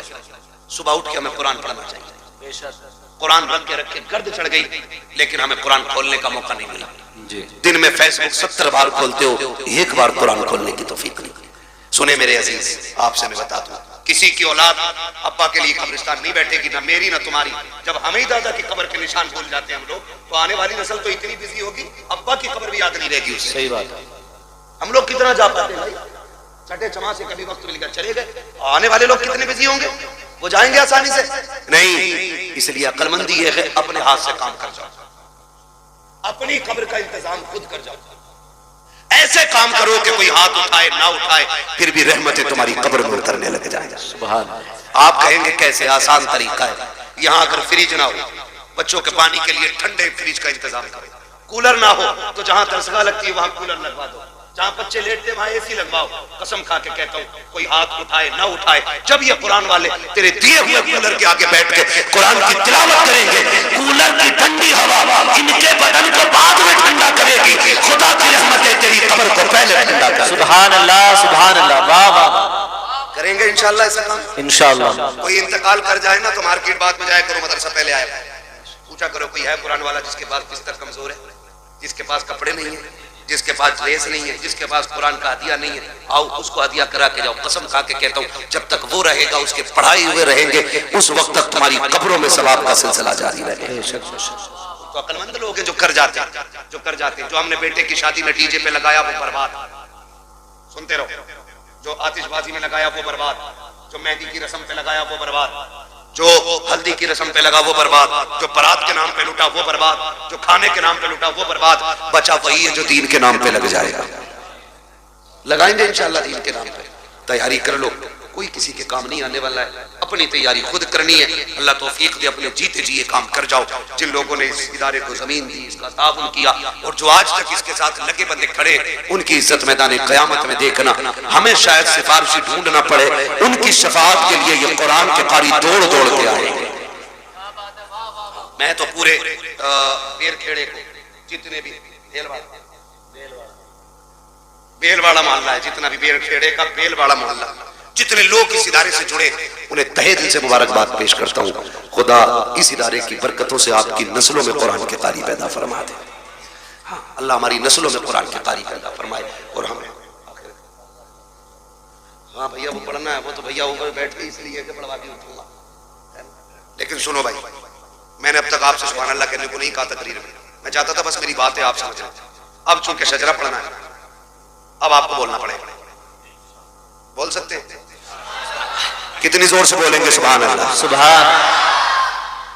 सुबह उठ के हमें कुरान पढ़ना चाहिए। कुरान रख के गर्द चढ़ गई, लेकिन हमें कुरान खोलने का मौका नहीं मिला। दिन में फेसबुक 70 बार खोलते हो, एक बार कुरान खोलने की तौफीक नहीं। सुने मेरे अजीज, आपसे मैं बता दूं, किसी की औलाद अब्बा के लिए कब्रिस्तान नहीं बैठेगी, ना मेरी ना तुम्हारी। जब हम ही दादा की कब्र के निशान भूल जाते हैं हम लोग, तो आने वाली नस्ल तो इतनी बिजी होगी, अब्बा की कब्र भी याद नहीं रहेगी उससे। सही बात है। हम लोग कितना जा पाते हैं भाई, छठे छमा से कभी वक्त मिलकर चले गए। आने वाले लोग कितने बिजी होंगे, वो जाएंगे आसानी से नहीं। इसलिए अक्लमंदी है अपने हाथ से काम कर जाओ, अपनी कब्र का इंतजाम खुद कर जाओ। ऐसे काम करो कि कोई हाथ उठाए ना उठाए, फिर भी रहमतें तुम्हारी कब्र में उतरने लग जाएगा। सुभान। आप कहेंगे कैसे? आसान तरीका है। यहाँ अगर फ्रिज ना हो, बच्चों के पानी के लिए ठंडे फ्रिज का इंतजाम करो। कूलर ना हो तो जहां तरसगा लगती है वहां कूलर लगवा दो। जहां बच्चे लेटते वहां एसी लगवाओ। कसम खा के कहता हूं, कोई हाथ उठाए ना उठाए, जब ये कुरान वाले तेरे दिए हुए कूलर के आगे बैठ के कुरान की तिलावत करेंगे, कूलर की ठंडी हवा इनके बदन को बाद में ठंडा करेगी। खुदा की रहमतें तेरी कब्र को पहले ठंडा कर। सुभान अल्लाह, सुभान अल्लाह, वाह वाह। करेंगे इंशाल्लाह ऐसा काम। इंशाल्लाह। कोई इंतकाल कर जाए ना तो मार्केट बाद में जाया करो, मदरसा पहले आया पूछा करो कोई है कुरान वाला जिसके पास बिस्तर कमजोर है, जिसके पास कपड़े नहीं है, जिसके पास ड्रेस नहीं है, जिसके पास कुरान का हदिया नहीं है, आओ उसको हदिया करा के जाओ। कसम खा के कहता हूँ, जब तक वो रहेगा, उसके पढ़ाई हुए रहेंगे, उस वक्त तक तुम्हारी कब्रों में सवाब का सिलसिला जारी रहेगा। तो अक्लमंद लोग हैं जो कर जाते हैं, जो हमने बेटे की शादी में डीजे पे लगाया वो बर्बाद, सुनते रहो, जो आतिशबाजी में लगाया वो बर्बाद, जो मेहंदी की रस्म पे लगाया वो बर्बाद, जो हल्दी की रस्म पे लगा वो बर्बाद, जो बारात के नाम पे लुटा वो बर्बाद, जो खाने के नाम पे लुटा वो बर्बाद। बचा वही है जो दीन के नाम पे लग जाएगा। लगाएंगे इंशाल्लाह दीन के नाम पे। तैयारी कर लो, कोई किसी के काम नहीं आने वाला है, अपनी तैयारी खुद करनी है। अल्लाह तौफीक दे, अपने जीते जी ये काम कर जाओ। जिन लोगों ने इस इदारे को जमीन दी, इसका ताउन किया, और जो आज तक इसके साथ लगे बंदे खड़े, उनकी इज्जत मैदान क़यामत में देखना। हमें शायद सिफारिशी ढूंढना पड़े, उनकी शफाअत के लिए ये कुरान के कारी दौड़ दौड़ के आएंगे। मैं तो पूरे बेरखेड़े को, जितने भी बेलवाड़ा मोहल्ला है, जितना भी बेरखेड़े का बेलवाड़ा मोहल्ला, जितने लोग इस इदारे से जुड़े, उन्हें तहे दिल से मुबारकबाद पेश करता हूँ। खुदा इस इदारे की बरकतों से आपकी नस्लों में कुरान के कारी पैदा फरमा दे। हाँ, अल्लाह हमारी नस्लों में कुरान के कारी पैदा फरमाए। और हमें हाँ भैया वो पढ़ना है, वो तो भैया ऊपर बैठ के इसलिए कि पढ़वा के उठूंगा। लेकिन सुनो भाई, मैंने अब तक आपसे सुभान अल्लाह कहने को नहीं कहा तकरीर में, मैं चाहता था बस मेरी बातें आप समझ लें। अब चूंकि शजरा पढ़ना है, अब आपको बोलना पड़ेगा। बोल सकते हैं? कितनी जोर से बोलेंगे सुभान अल्लाह? सुभान।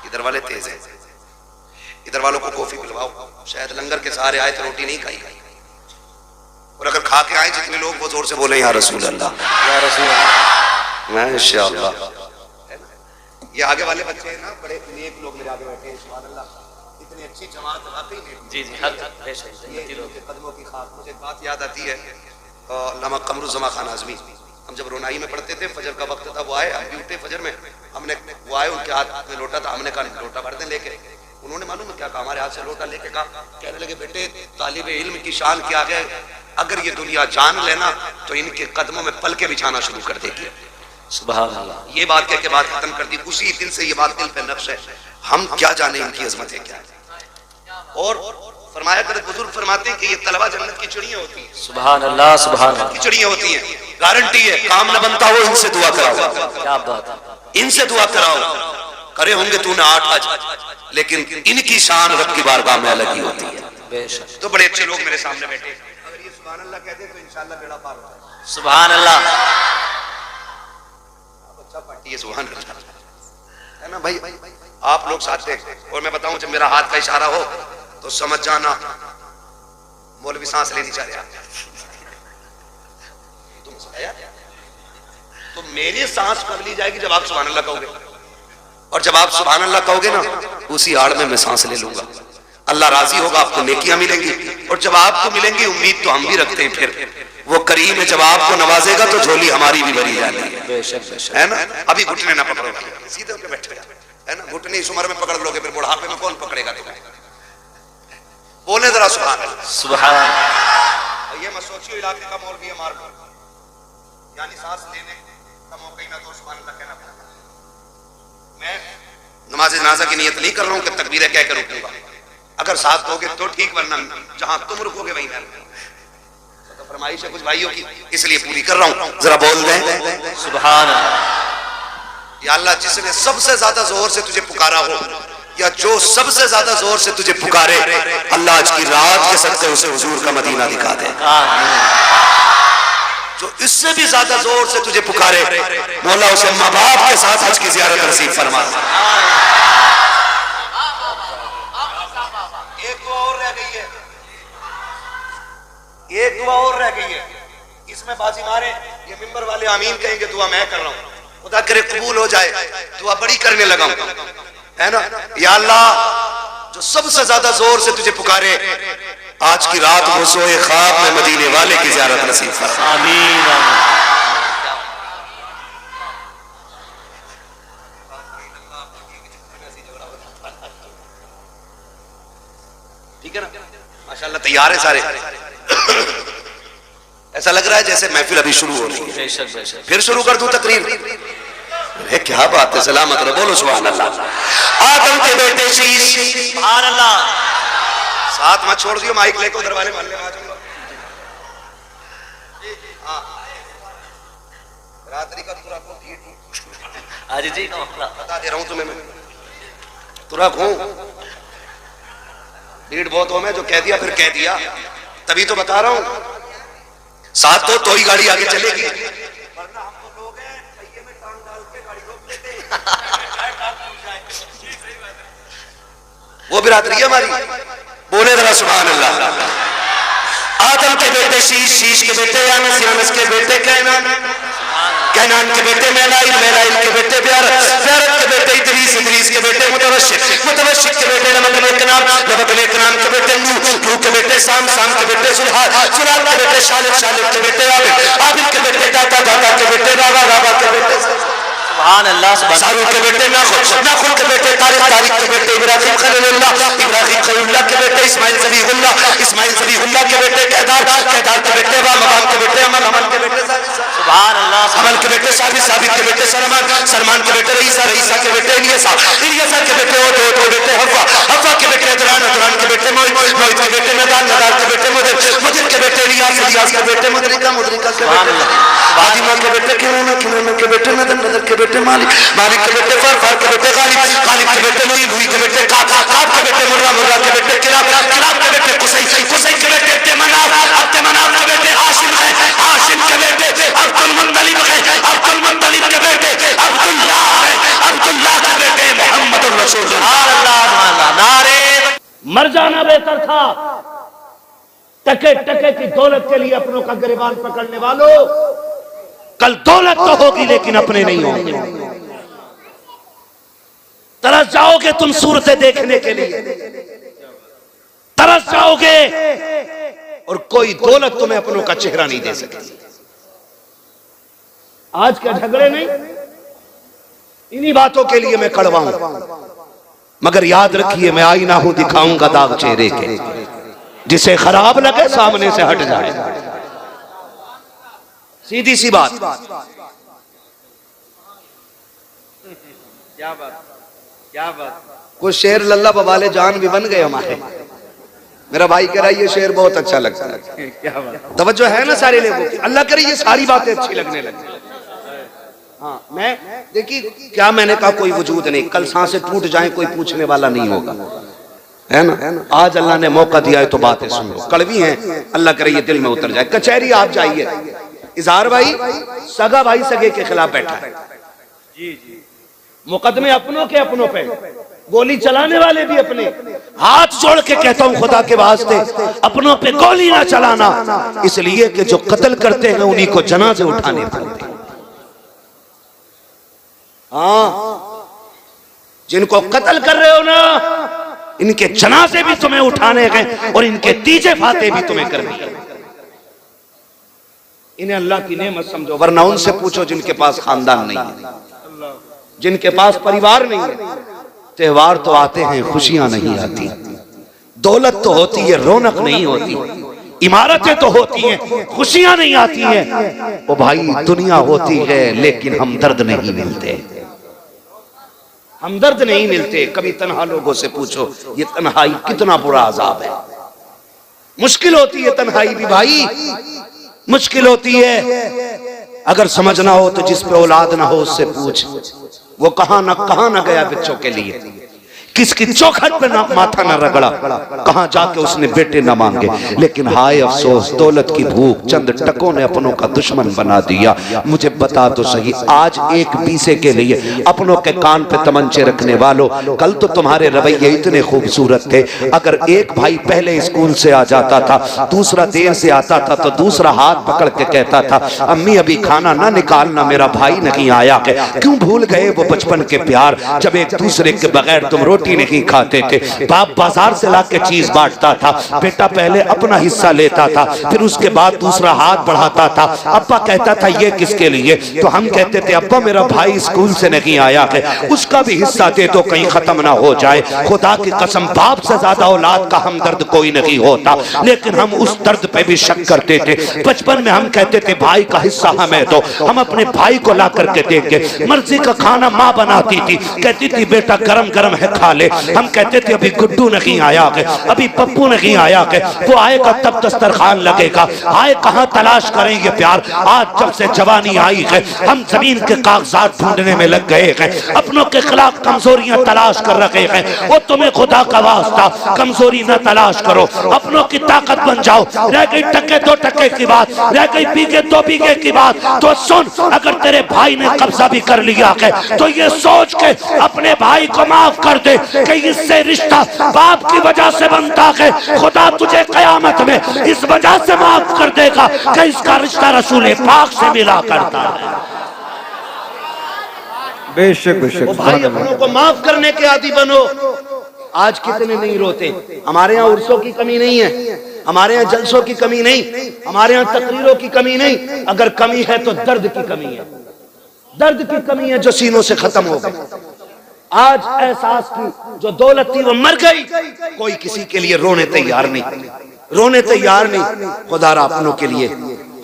इधर वाले तेज हैं, इधर वालों को कॉफी पिलवाओ। शायद लंगर के सहारे आए तो रोटी नहीं खाई, और अगर खा के आए जितने लोग, वो जोर से बोले या रसूल अल्लाह, या रसूल अल्लाह। माशाअल्लाह। ये आगे वाले बच्चे हैं ना, बड़े नेक लोग मेरे आगे बैठे हैं, सुभान अल्लाह। इतनी अच्छी जमात वाकई में। जी जी, ये कदमों की खाक। मुझे बात याद आती है, अल्लामा कमरुज़्ज़मा खान आज़मी, हम जब रोनाई में पढ़ते थे, फजर का वक्त था, वो आए, हम भी उठे फजर में, हमने वो आए, उनके हाथ में लोटा था, हमने कहा लोटा भर दें लेके। उन्होंने मालूम है क्या कहा, हमारे हाथ से लोटा लेके कहा, कहने लगे बेटे तालिब इल्म की शान क्या है, अगर ये दुनिया जान लेना तो इनके कदमों में पलके बिछाना शुरू कर देगी। सुभान अल्लाह। ये बात कह के बात खत्म कर दी। उसी दिन से ये बात दिल पे नक्श है, हम क्या जाने इनकी अजमतें क्या है। और फरमाया कर बुजुर्ग फरमाते हैं कि ये तलबा जन्नत की चिड़ियां होती हैं। सुभान अल्लाह, सुभान अल्लाह। चिड़ियां होती हैं, गारंटी है, काम न बनता हो इनसे दुआ कराओ। क्या बात है, इनसे दुआ कराओ। करे होंगे तूने 8 हज, लेकिन इनकी शान रब की बारगाह में अलग ही होती है। बेशक। तो बड़े अच्छे लोग मेरे सामने बैठे, अगर ये सुभान अल्लाह कहते तो इंशाअल्लाह बेड़ा पार हो जाए। सुभान अल्लाह। अच्छा पार्टी है, सुभान अल्लाह है ना भाई। आप लोग साथ देख, और मैं बताऊं जब मेरा हाथ का इशारा हो तो समझ जाना मौलवी सांस लेनी चाह रहा। तुम तो मेरी सांस कब ली जाएगी जब आप सुभान अल्लाह कहोगे, और जब आप सुभान अल्लाह कहोगे ना, उसी आड़ में मैं सांस ले लूंगा। अल्लाह राजी होगा, आपको नेकियां मिलेंगी, और जब आपको मिलेंगी, उम्मीद तो हम भी रखते हैं, फिर वो करीम है, जब आपको नवाजेगा तो झोली हमारी भी भरी जाती है। बेशक बेशक। है ना। अभी घुटने ना पकड़ो, सीधे होकर बैठे, है ना। घुटने इस उम्र में पकड़ लोगे, फिर बुढ़ापे में कौन पकड़ेगा तुम्हें। बोले जरा सुभान अल्लाह। सुभान। ये मत सोचियो इलाके का मौलवी है मार, यानी सांस लेने का मौका ही ना दो, सुभान अल्लाह कहना पड़ेगा। मैं नमाज जनाजा की नियत नहीं कर रहा हूँ कि तकबीरें कह कर रुकूंगा, अगर साथ दोगे तो ठीक, वरना जहां तुम रुकोगे वहीं मैं रुकूंगा। तो फरमाइश है कुछ भाइयों की, इसलिए पूरी कर रहा हूँ, जरा बोल दें सुभान अल्लाह। या अल्लाह, जिसने सबसे ज्यादा जोर से तुझे पुकारा हो, या जो सबसे ज्यादा जोर से तुझे पुकारे, अल्लाह आज की रात के सदक़े उसे हुजूर का मदीना दिखा दे। जो इससे भी ज्यादा जोर से तुझे पुकारे, मौला उसे माँ बाप के साथ हज की ज़ियारत नसीब फरमा। एक दुआ और रह गई है, एक दुआ और रह गई है, इसमें बाजी मारे, ये मिंबर वाले आमीन कहेंगे, दुआ मैं कर रहा हूँ, खुदा करे कबूल हो जाए, दुआ बड़ी करने लगा हूं, है ना। या अल्लाह, जो सबसे ज्यादा जोर से तुझे पुकारे, आज की रात वो सोए ख्वाब में मदीने वाले की ज़ियारत नसीब फरमा। आमीन। ठीक है ना, माशाल्लाह तैयार है सारे। ऐसा लग रहा है जैसे महफिल अभी शुरू हो रही है। बेशक बेशक। फिर शुरू कर दूं तकरीर? अरे क्या बात है, सलामत रहो, बोलो सुभान अल्लाह। आदम के बेटे शीश, सुभान अल्लाह। साथ मत छोड़ दियो, माइक लेकर उधर वाले मोहल्ले में आ जाऊंगा। हाँ, रात्रि का तुरा को आज जी बता दे रहा हूं तुम्हें मैं, तुरा हूं भीड़ बहुत हो, मैं जो कह दिया फिर कह दिया, तभी तो बता रहा हूं। साथ तो ही गाड़ी आगे चलेगी, वरना हम तो लोग हैं पहिए में टांग डाल के गाड़ी रोक लेते वो भी रात्रि है हमारी। बोले जरा सुभान अल्लाह। आदम के बेटे शीश, शीश के बेटे यानस, यानस के बेटे कैनान, कैनान के बेटे मेलाइल, मेलाइल के बेटे ब्यारत, ब्यारत के बेटे इदरीस, इदरीस के बेटे मुतवशिक, मुतवशिक के बेटे नमक लेकनाम, नमक लेकनाम के बेटे नूह, नूह के बेटे साम, साम के बेटे जुल्हाल, जुल्हाल के बेटे शालिक, शालिक के बेटे आबिद, आबिद के बेटे दाता, दाता के बेटे रावा, रावा के बेटे सुभान अल्लाह। सारूक के बेटे नाखुन, नाखुन के बेटे तारिक, तारिक के बेटे इब्राहिम खलीलुल्लाह, इब्राहिम खलीलुल्लाह के बेटे इस्माइल ज़बीहुल्लाह, इस्माइल ज़बीहुल्लाह के बेटे केदार, केदार के बेटे मकाम के बेटे अमन, अमन के बेटे सुभान अल्लाह। अमल के बेटे साबित, साबित के बेटे सलमान, सलमान के बेटे रईसा, रईसा के बेटे इलियासा, इलियासा के बेटे ओ बेटे हव्वा, हव्वा के बेटे अदरान, अदरान के बेटे मोहित, मोहित के बेटे नदान, नदान के बेटे मुदिर, मुदिर के बेटे इलियास, इलियास के बेटे मुदरिका, मुदरिका के बेटे फातिमा के बेटे किनाना, किनाना के बेटे नदर, नदर के बेटे मालिक, मालिक के बेटे फार, फार के बेटे गालिब, गालिब के बेटे लुई, लुई के बेटे काब, काब के बेटे मुर्रा, मुर्रा के बेटे किलाब, किलाब के बेटे कुसै, कुसै के बेटे तेमनाफ, तेमनाफ के बेटे हाशिम है, हाशिम के बेटे अब्दुल मुत्तलिब है, अब्दुल मुत्तलिब के बेटे अब्दुल्लाह है, अब्दुल्लाह के बेटे मोहम्मद रसूलुल्लाह। सुभान अल्लाह। नारे मर जाना बेहतर था। टके टके की दौलत के लिए अपनों का गिरबान पकड़ने वालों, कल दौलत तो होगी लेकिन अपने नहीं होंगे। तरस जाओगे तुम सूरतें देखने के लिए, तरस जाओगे और कोई दौलत तुम्हें अपनों का चेहरा नहीं दे सकेगी। आज के झगड़े नहीं, इन्हीं बातों के लिए मैं कड़वा हूं, मगर याद रखिए मैं आईना हूं, दिखाऊंगा दाग चेहरे के, जिसे खराब लगे सामने से हट जाए। सीधी सी बात। क्या बात, क्या बात। कुछ शेर लल्ला बवाले जान भी बन गए हमारे। मेरा भाई कह रहा है ये शेर बहुत अच्छा लगता है। क्या बात। तवज्जो है ना सारे लोगों की? अल्लाह करे ये सारी बातें अच्छी लगने लगी। हाँ, मैं देखिए क्या मैंने कहा, कोई वजूद नहीं, कल सांसें टूट जाएं कोई पूछने वाला नहीं होगा, है ना। आज अल्लाह ने मौका दिया है तो बातें सुन लो, कड़वी हैं, अल्लाह करे ये दिल में उतर जाए। कचहरी आप जाइए, इजहार भाई सगा भाई सगे के खिलाफ बैठा है, मुकदमे अपनों के अपनों पे, गोली चलाने वाले भी अपने। हाथ जोड़ के कहता हूं खुदा के वास्ते अपनों पे गोली ना चलाना, इसलिए कि जो कत्ल करते हैं उन्हीं को जनाजे उठाने पड़ते हैं। हाँ, जिनको कत्ल कर रहे हो ना, इनके जनाजे भी तुम्हें उठाने हैं और इनके तीजे फाते भी तुम्हें करनी है। इन्हें अल्लाह की नेमत समझो, वरना उनसे पूछो जिनके पास खानदान नहीं है, जिनके पास परिवार नहीं है। त्योहार तो आते हैं, खुशियां नहीं आती, दौलत तो होती है, रौनक नहीं होती, इमारतें तो होती हैं, खुशियां नहीं आती हैं। ओ भाई, दुनिया होती है लेकिन हमदर्द नहीं मिलते, हमदर्द नहीं मिलते। कभी तन्हा लोगों से पूछो ये तन्हाई कितना बुरा अजाब है। मुश्किल होती है तन्हाई भी भाई, मुश्किल होती है। अगर समझना हो तो जिस पे औलाद ना हो उससे पूछ, वो कहां ना गया बच्चों के लिए, किसकी चौखट पे ना माथा ना रगड़ा, कहां जाके उसने बेटे ना मांगे। लेकिन हाय अफसोस, दौलत की भूख चंद टकों ने अपनों का दुश्मन बना दिया। मुझे बता तो सही, आज एक पीसे के लिए अपनों के कान पे तमंचे रखने वालों, कल तो तुम्हारे रवैये इतने खूबसूरत थे। अगर एक भाई पहले स्कूल से आ जाता था, दूसरा देर से आता था, तो दूसरा हाथ पकड़ के कहता था अम्मी अभी खाना ना निकालना, मेरा भाई नहीं आया है। क्यों भूल गए वो बचपन के प्यार, जब एक दूसरे के बगैर तुम रोटी रोटी नहीं खाते थे। बाप बाजार से ला के चीज बांटता था, बेटा पहले अपना हिस्सा लेता था, फिर उसके बाद दूसरा हाथ बढ़ाता था। अब्बा कहता था ये किसके लिए, तो हम कहते थे अब्बा मेरा भाई स्कूल से नहीं आया है, उसका भी हिस्सा दे दो कहीं खत्म ना हो जाए। खुदा की कसम बाप से ज्यादा औलाद का हमदर्द कोई नहीं होता, लेकिन हम उस दर्द पे भी शक करते थे। बचपन में हम कहते थे भाई का हिस्सा हमें दो, हम अपने भाई को ला करके देंगे। मर्जी का खाना माँ बनाती थी, कहती थी बेटा गरम गरम है खा ले। हम कहते थे अभी गुड्डू नहीं आया है, अभी पप्पू नहीं आया है, वो आएगा तब दस्तरखान लगेगा। आए कहाँ तलाश करेंगे प्यार, आज जब से जवानी आई है हम जमीन के कागजात ढूंढने में लग गए हैं, अपनों के खिलाफ कमजोरियां तलाश कर रहे हैं। वो तुम्हें खुदा का वास्ता कमजोरी न तलाश करो, अपनों की ताकत बन जाओ। रह गई टके दो टके की बात, रह गई बीघे दो बीघे की बात, तो सुन अगर तेरे भाई ने कब्जा भी कर लिया है तो ये सोच के अपने भाई को माफ कर दे कि इससे रिश्ता बाप की वजह से बनता है। खुदा तुझे कयामत में इस वजह से माफ कर देगा कि इसका रिश्ता रसूल पाक से मिला करता है। बेशक बेशक भाई अपनों को माफ करने के आदी बनो। आज कितने नहीं रोते। हमारे यहाँ उर्सों की कमी नहीं है, हमारे यहाँ जलसों की कमी नहीं, हमारे यहाँ तकरीरों की कमी नहीं। अगर कमी है तो दर्द की कमी है, दर्द की कमी है जो सीनों से खत्म हो गई। आज एहसास की जो दौलत थी वो मर गई, कोई किसी के लिए रोने तैयार नहीं, रोने तैयार नहीं। खुदारा अपनों के लिए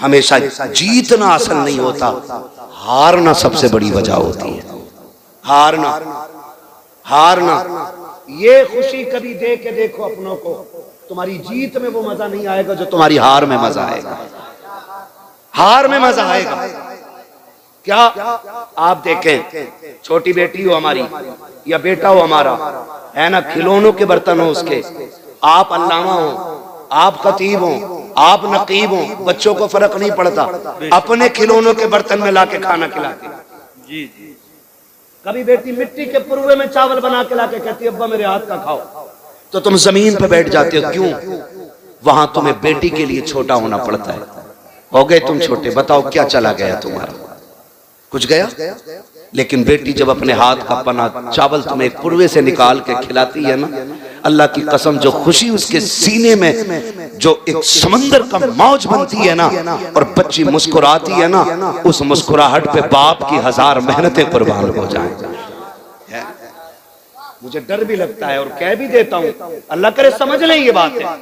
हमेशा जीतना असल नहीं होता, हारना सबसे बड़ी वजह होती है। हारना हारना ये खुशी कभी दे के देखो अपनों को, तुम्हारी जीत में वो मजा नहीं आएगा जो तुम्हारी हार में मजा आएगा। हार में मजा आएगा क्या? आप देखें, छोटी बेटी हो हमारी या बेटा हो हमारा, है ना, खिलौनों के बर्तन हो उसके, आप अल्लामा हो, आप खतीब हो, आप नकीब हो, बच्चों को फर्क नहीं पड़ता, अपने खिलौनों के बर्तन में लाके खाना खिलाते। जी जी। कभी बेटी मिट्टी के पुरवे में चावल बना के लाके कहती है अब्बा मेरे हाथ का खाओ, तो तुम जमीन पे बैठ जाते हो। क्यों? वहां तुम्हें बेटी के लिए छोटा होना पड़ता है। हो गए तुम छोटे, बताओ क्या चला गया तुम्हारा? कुछ गया? लेकिन बेटी जब अपने हाथ का पना चावल तुम्हें एक पुरवे से निकाल के खिलाती है ना, अल्लाह की कसम जो खुशी उसके सीने में जो एक समंदर का मौज बनती है ना, और बच्ची मुस्कुराती है ना, उस मुस्कुराहट पे बाप की 1000 मेहनतें कुर्बान हो जाएं। मुझे डर भी लगता है और कह भी देता हूँ, अल्लाह करे समझ लें ये बात है।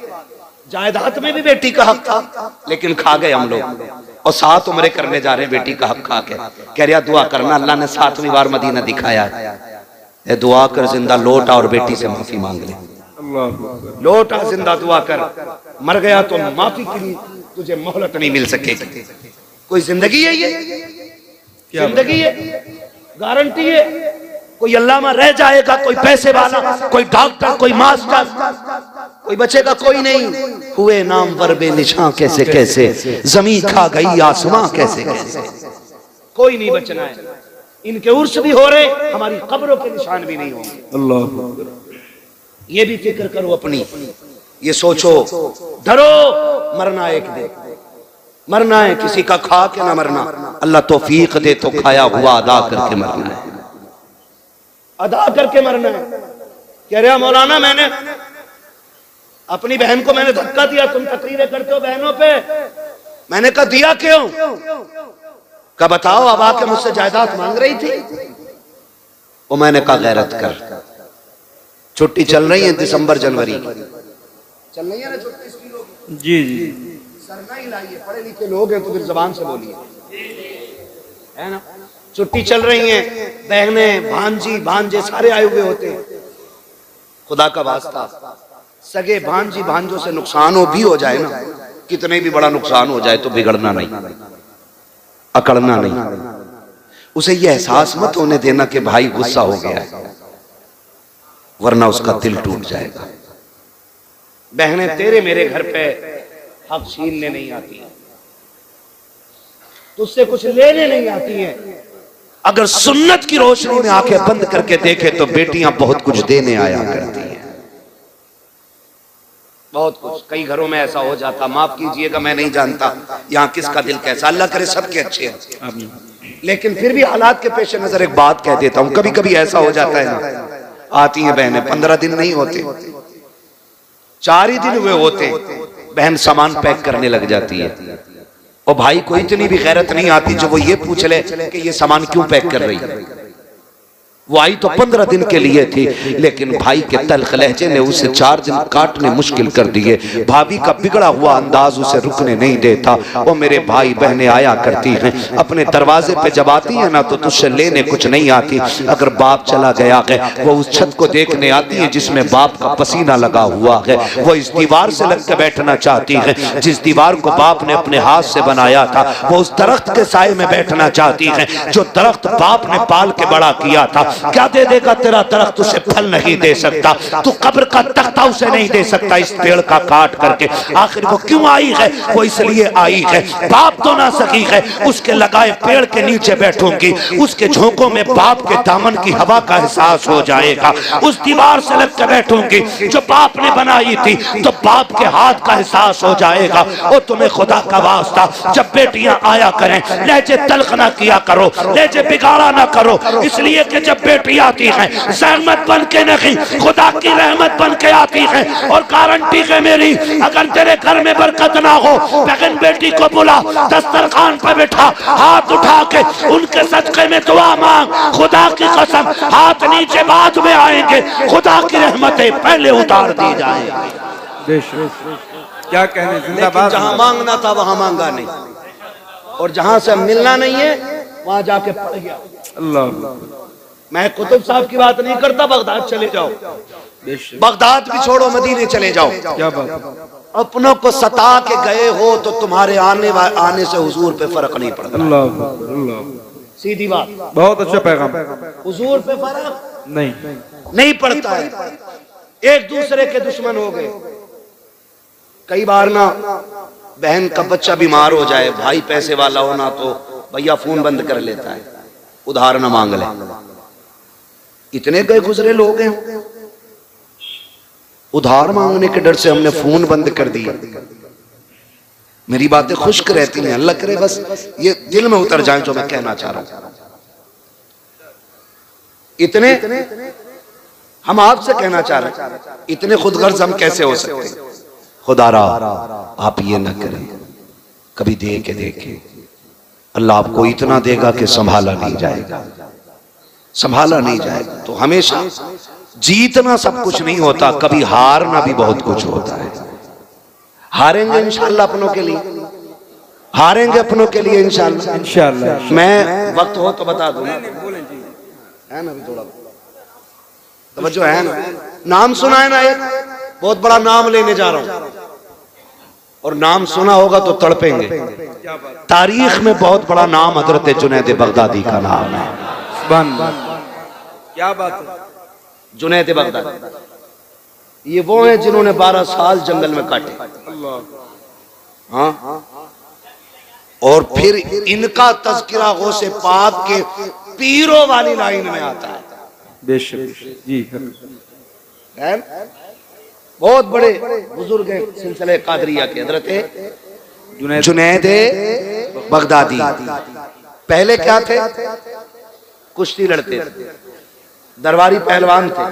जायदाद में भी बेटी का हक था, लेकिन खा गए हम लोग, और 7 उम्रें करने जा रहे हैं बेटी का हक खा के। कह रहा दुआ करना, अल्लाह ने 7वीं बार मदीना दिखाया है, दुआ कर जिंदा लौट आ और बेटी से माफी मांग ले। लौट आ जिंदा दुआ कर, मर गया तो माफी के लिए तुझे मोहलत नहीं मिल सकेगी। कोई जिंदगी है ये? जिंदगी है? गारंटी है? कोई अल्लामा रह जाएगा, कोई पैसे वाला, कोई डॉक्टर, कोई मास्टर, कोई बचेगा? कोई नहीं। हुए नाम वरबे निशां कैसे कैसे, जमीन खा गई आसमां कैसे कैसे, कोई नहीं बचना है। इनके उर्स भी हो रहे, हमारी कब्रों के निशान भी नहीं होंगे। अल्लाह, ये भी फिक्र करो अपनी, ये सोचो, डरो, मरना एक दिन, मरना है, किसी का खा के ना मरना। अल्लाह तौफीक दे तो खाया हुआ अदा करके मरना है, अदा करके मरना है। कह रहा मौलाना मैंने अपनी बहन को मैंने धक्का दिया, तुम तकरीरें करते हो बहनों पे। मैंने कहा दिया क्यों? कहा बताओ, अब आके मुझसे जायदाद मांग रही थी। वो मैंने कहा गैरत कर, छुट्टी चल रही है दिसंबर जनवरी चल रही है ना छुट्टी इसकी लोग। जी जी, सरना ही लाइए, पढ़े लिखे लोग हैं तो फिर जबान से बोलिए, है ना। छुट्टी चल रही है, बहनें भांजी भांजे सारे आए हुए होते हैं। खुदा का वास्ता, सगे भांजी भांजों से नुकसान हो भी हो जाए ना, कितने भी बड़ा नुकसान हो जाए तो बिगड़ना नहीं, अकड़ना नहीं। उसे ये एहसास मत होने देना कि भाई गुस्सा हो गया है, वरना उसका दिल टूट जाएगा। बहनें तेरे मेरे घर पे हक छीनने नहीं आती है, तुझसे कुछ लेने नहीं आती है। अगर सुन्नत की रोशनी में आंखें बंद करके देखे तो बेटियां बहुत कुछ देने आया करती हैं, बहुत कुछ। कई घरों में ऐसा हो जाता, माफ कीजिएगा मैं नहीं जानता यहाँ किसका दिल कैसा, अल्लाह करे सबके अच्छे हैं, लेकिन फिर भी हालात के पेश नजर एक बात कह देता हूँ। कभी कभी ऐसा हो जाता है ना, आती हैं बहनें, 15 दिन नहीं होते, 4 ही दिन हुए होते, बहन सामान पैक करने लग जाती है। और भाई को इतनी भी गैरत नहीं आती जो वो ये पूछ ले कि ये सामान क्यों पैक कर रही है। वो आई तो 15 दिन के लिए थी, लेकिन भाई के तल्ख लहजे ने उसे 4 दिन काटने मुश्किल कर दिए। भाभी का बिगड़ा हुआ अंदाज उसे रुकने नहीं देता। वो मेरे भाई बहनें आया करती हैं, अपने दरवाजे पे जब आती है ना तो तुझसे लेने कुछ नहीं आती। अगर बाप चला गया है वो उस छत को देखने आती है जिसमें बाप का पसीना लगा हुआ है। वो इस दीवार से लग के बैठना चाहती है जिस दीवार को बाप ने अपने हाथ से बनाया था। वो उस दरख्त के साए में बैठना चाहती है जो दरख्त बाप ने पाल के बड़ा किया था। क्या दे देगा तेरा दरख्त, उसे फल नहीं दे सकता। तू कब्र का तख्ता उसे नहीं दे सकता इस पेड़ का काट करके। आखिर वो क्यों आई है? वो इसलिए आई है, बाप तो ना सकी है, उसके लगाए पेड़ के नीचे बैठूंगी, उसके झोंकों में बाप के दामन की हवा का एहसास हो जाएगा। उस दीवार से लग के बैठूंगी जो बाप ने बनाई थी, तो बाप के हाथ का एहसास हो जाएगा। और तुम्हें खुदा का वास्ता, जब बेटियां आया करें लहजे तल्ख ना किया करो, लहजे बिगाड़ा ना करो, इसलिए कि जब बेटी आती है रहमत बन के नहीं, खुदा की रहमत बन के आती है। और गारंटी है मेरी, अगर तेरे घर में बरकत ना हो, बहन बेटी को बुला, दस्तरखान पर बैठा, हाथ उठा के उनके सदके में दुआ मांग। खुदा की कसम, हाथ नीचे बाद में आएंगे, खुदा की रहमतें पहले उतार दी जाएंगी। क्या कहने, लेकिन जहां मांगना था वहां मांगा नहीं, और जहां से मिलना नहीं है वहां जाके पड़ गया। अल्लाह, मैं कुतुब साहब की बात नहीं करता, बगदाद चले जाओ, बगदाद भी छोड़ो, मदीने चले जाओ। क्या बात, अपनों को सता के गए हो तो तुम्हारे आने से हुजूर पे फर्क नहीं पड़ता। अल्लाह अल्लाह, सीधी बात, बहुत अच्छा पैगाम। हुजूर पे फर्क नहीं पड़ता है। एक दूसरे के दुश्मन हो गए। कई बार ना बहन का बच्चा बीमार हो जाए, भाई पैसे वाला हो ना तो भैया फोन बंद कर लेता है, उधार न मांग ले। इतने गए गुजरे लोग हैं, उधार मांगने के डर से हमने फोन बंद कर दिया। मेरी बातें खुश्क रहती हैं, अल्लाह करे बस ये दिल में उतर जाए जो मैं कहना चाह रहा हूं। इतने हम आपसे कहना चाह रहे हैं, इतने खुदगर्ज हम कैसे हो सकते हैं? खुदारा आप ये ना करें, कभी दे के देखें, अल्लाह आपको इतना देगा कि संभाला नहीं जाएगा, संभाला नहीं जाएगा। तो हमेशा जीतना सब कुछ नहीं होता, कभी हारना भी बहुत कुछ होता है। हारेंगे इंशाअल्लाह अपनों के लिए, हारेंगे अपनों के लिए इंशाअल्लाह। इंशाअल्लाह। मैं वक्त हो तो बता दूं, है ना, थोड़ा तवज्जो है ना। नाम सुना है ना, एक बहुत बड़ा नाम लेने जा रहा हूं, और नाम सुना होगा तो तड़पेंगे। तारीख में बहुत बड़ा नाम हजरत जुनैद बगदादी का नाम है। क्या बात है, जुनैद बगदादी ये वो हैं जिन्होंने 12 साल जंगल में काटे। हाँ, और फिर इनका तज़किरा गौसे पाक के पीरों वाली लाइन में आता है। बेशक जी, है बहुत बड़े बुजुर्ग हैं सिलसिले कादरिया के, हजरत जुनैद बगदादी। पहले क्या थे? कुश्ती लड़ते थे, दरबारी पहलवान थे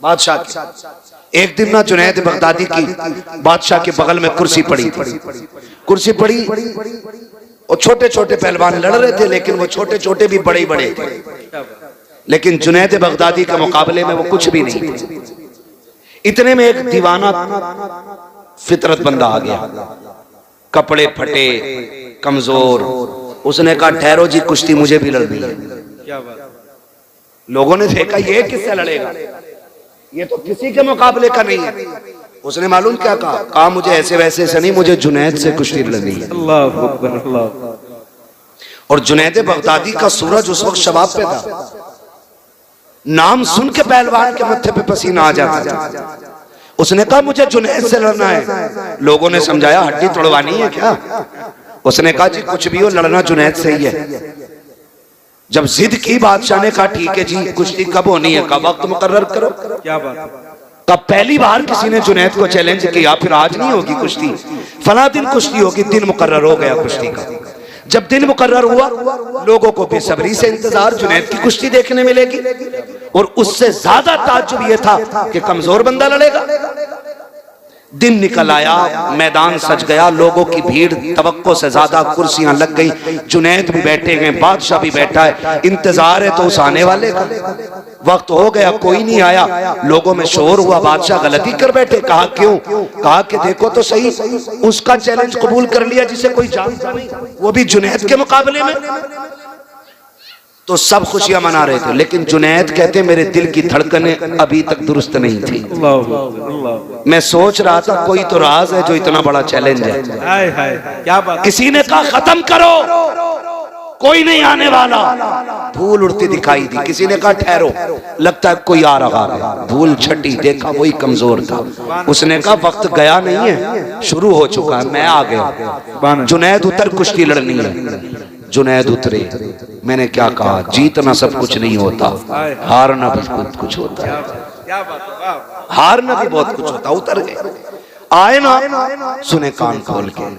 बादशाह के। एक दिन ना जुनैद बगदादी की बादशाह के बगल में कुर्सी पड़ी थी, कुर्सी पड़ी और छोटे छोटे पहलवान लड़ रहे थे, लेकिन वो छोटे छोटे भी बड़े बड़े थे, लेकिन जुनैद बगदादी के मुकाबले में वो कुछ भी नहीं थे। इतने में एक दीवाना फितरत बंदा आ गया, कपड़े फटे, कमजोर। उसने कहा ठहरो जी, कुश्ती मुझे भी लड़नी है। क्या बात, लोगों ने देखा ये किससे लड़ेगा, ये तो किसी के मुकाबले का नहीं है। उसने मालूम क्या कहा? कहा मुझे ऐसे वैसे से नहीं, मुझे जुनैद से कुश्ती लड़नी है। अल्लाह अकबर, अल्लाह। और जुनैद बगदादी का सूरज उस वक्त शबाब पे था। नाम सुन के पहलवान के मत्थे पे पसीना आ जाता था। उसने कहा मुझे जुनैद से लड़ना है। लोगों ने समझाया हड्डी तोड़वानी है क्या? उसने कहा जी कुछ भी हो, लड़ना जुनैद से ही है। जब जिद की बादशाह ने कहा ठीक है जी, कुश्ती कब होनी है? कब वक्त मुकर्रर करो। क्या बात, तब पहली बार किसी ने जुनैद को चैलेंज किया, फिर आज नहीं होगी कुश्ती, फला दिन कुश्ती होगी। दिन मुकर्रर हो गया कुश्ती का। जब दिन मुकर्रर हुआ, लोगों को बेसब्री से इंतजार, जुनैद की कुश्ती देखने मिलेगी। और उससे ज्यादा ताज्जुब यह था कि कमजोर बंदा लड़ेगा। दिन निकल आया, मैदान सज गया, लोगों की भीड़ तवक्को से ज्यादा, कुर्सियां लग गई, जुनैद भी बैठे हैं, बादशाह भी बैठा है, इंतजार है तो उस आने वाले का। वक्त हो गया, कोई नहीं आया, लोगों में शोर हुआ, बादशाह गलती कर बैठे। कहा क्यों? कहा कि देखो तो सही, उसका चैलेंज कबूल कर लिया जिसे कोई जानता नहीं, वो भी जुनैद के मुकाबले में। तो सब खुशियां मना रहे थे, लेकिन जुनैद कहते मेरे दिल की धड़कनें अभी तक दुरुस्त नहीं थी। मैं सोच रहा था कोई तो राज है जो इतना बड़ा चैलेंज है। हाय हाय क्या बात। किसी ने कहा खत्म करो, कोई नहीं आने वाला। धूल उड़ती दिखाई दी। किसी ने कहा ठहरो, लगता है कोई आ रहा है। धूल छटी, देखा वही कमजोर था। उसने कहा वक्त गया नहीं है, शुरू हो चुका है, मैं आ गया। जुनैद उतर, कुश्ती लड़नी है। जुनैद उतरे। मैंने क्या कहा, जीतना सब कुछ नहीं होता, हारना भी बहुत कुछ होता है। हारना भी बहुत कुछ होता। उतर गए, आए ना, सुने कान खोल के।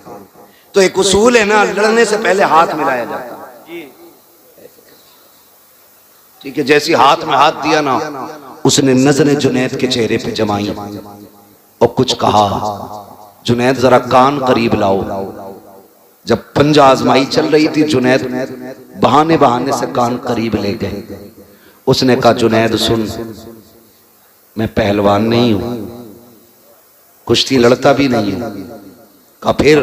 तो एक उसूल है ना, लड़ने से पहले हाथ मिलाया जाता है। ठीक है, जैसी हाथ में हाथ दिया ना, उसने नजरें जुनैद के चेहरे पे जमाई और कुछ कहा। जुनैद जरा कान करीब लाओ। जब पंजा आजमाई चल रही थी, जुनैद बहाने बहाने से कान करीब ले गए। उसने कहा जुनैद सुन, मैं पहलवान नहीं हूं, कुश्ती लड़ता भी नहीं हूं। कहा फिर?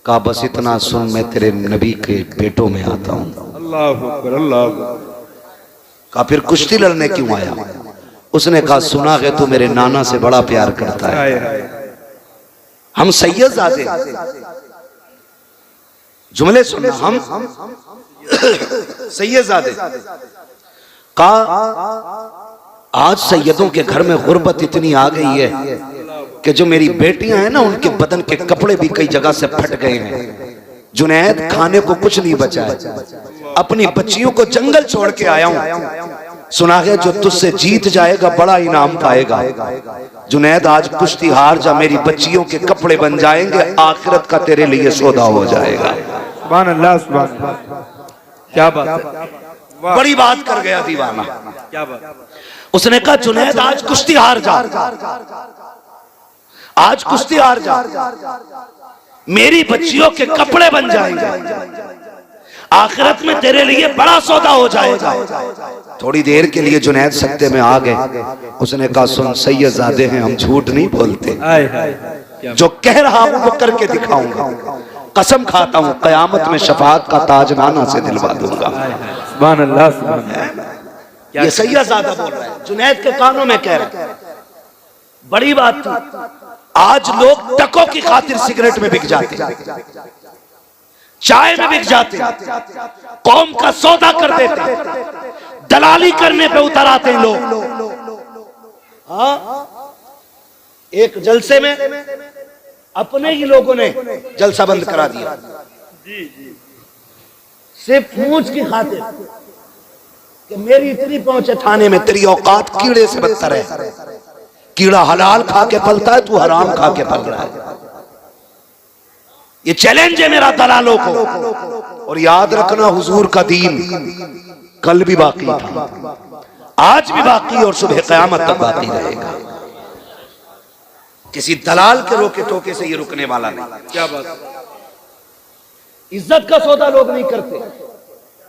कहा बस इतना सुन, मैं तेरे नबी के बेटों में आता हूं। अल्लाह अकबर, अल्लाह अकबर। कहा फिर कुश्ती लड़ने क्यों आया? उसने कहा सुना है तू मेरे नाना से बड़ा प्यार करता है। हाय हाय। हम सैयदजादे, जुमले सुनना, हम सैयदजादे। कहा आज सैयदों के घर में गुर्बत इतनी आ गई है कि जो मेरी बेटियां हैं ना, उनके बदन के कपड़े भी कई जगह से फट गए हैं। जुनैद खाने को कुछ नहीं बचा है, अपनी बच्चियों को जंगल छोड़ के आया हूं। सुना है जो तुझसे जीत जाएगा बड़ा इनाम पाएगा। जुनैद आज कुश्ती हार जा, मेरी बच्चियों के कपड़े बन जाएंगे, आखिरत का तेरे लिए सौदा हो जाएगा। सुभान अल्लाह, सुभान अल्लाह, क्या बात है। बड़ी बात कर गया दीवाना। क्या बात। उसने कहा जुनैद आज कुश्ती हार जा, आज कुश्ती हार जा, मेरी बच्चियों के कपड़े बन जाएंगे, आखिरत में तेरे लिए बड़ा सौदा हो जाएगा। थोड़ी देर के लिए जुनैद सत्ते में आ गए। उसने कहा सुन, सैयदजादे हैं, हम झूठ नहीं बोलते, जो कह रहा हूं वो करके दिखाऊंगा। कसम खाता हूं कयामत में शफाअत का ताज नाना से दिलवा दूंगा। सुभान अल्लाह, सुभान अल्लाह। ये सैयदजादा बोल रहा है, जुनैद के कानों में कह रहा है। बड़ी बात थी। आज लोग टकों की खातिर सिगरेट में बिक जाते, चाय में बिक जाते, कौम का सौदा कर देते, दलाली करने पे उतर आते हैं लोग। हाँ, एक जलसे में अपने ही लोगों ने जलसा बंद करा दिया, सिर्फ मूंछ की खातिर कि मेरी इतनी पहुंच है थाने में, तेरी औकात कीड़े से बदतर है। कीड़ा हलाल खा के पलता है, तू हराम खा के पल रहा है। ये चैलेंज है मेरा दलालों को। और याद रखना, हुजूर का दीन कल भी बाकी था, आज भी बाकी और सुबह क़यामत तक बाकी रहेगा। किसी दलाल के रोके टोके से ये रुकने वाला नहीं। क्या बात। इज्जत का सौदा लोग नहीं करते।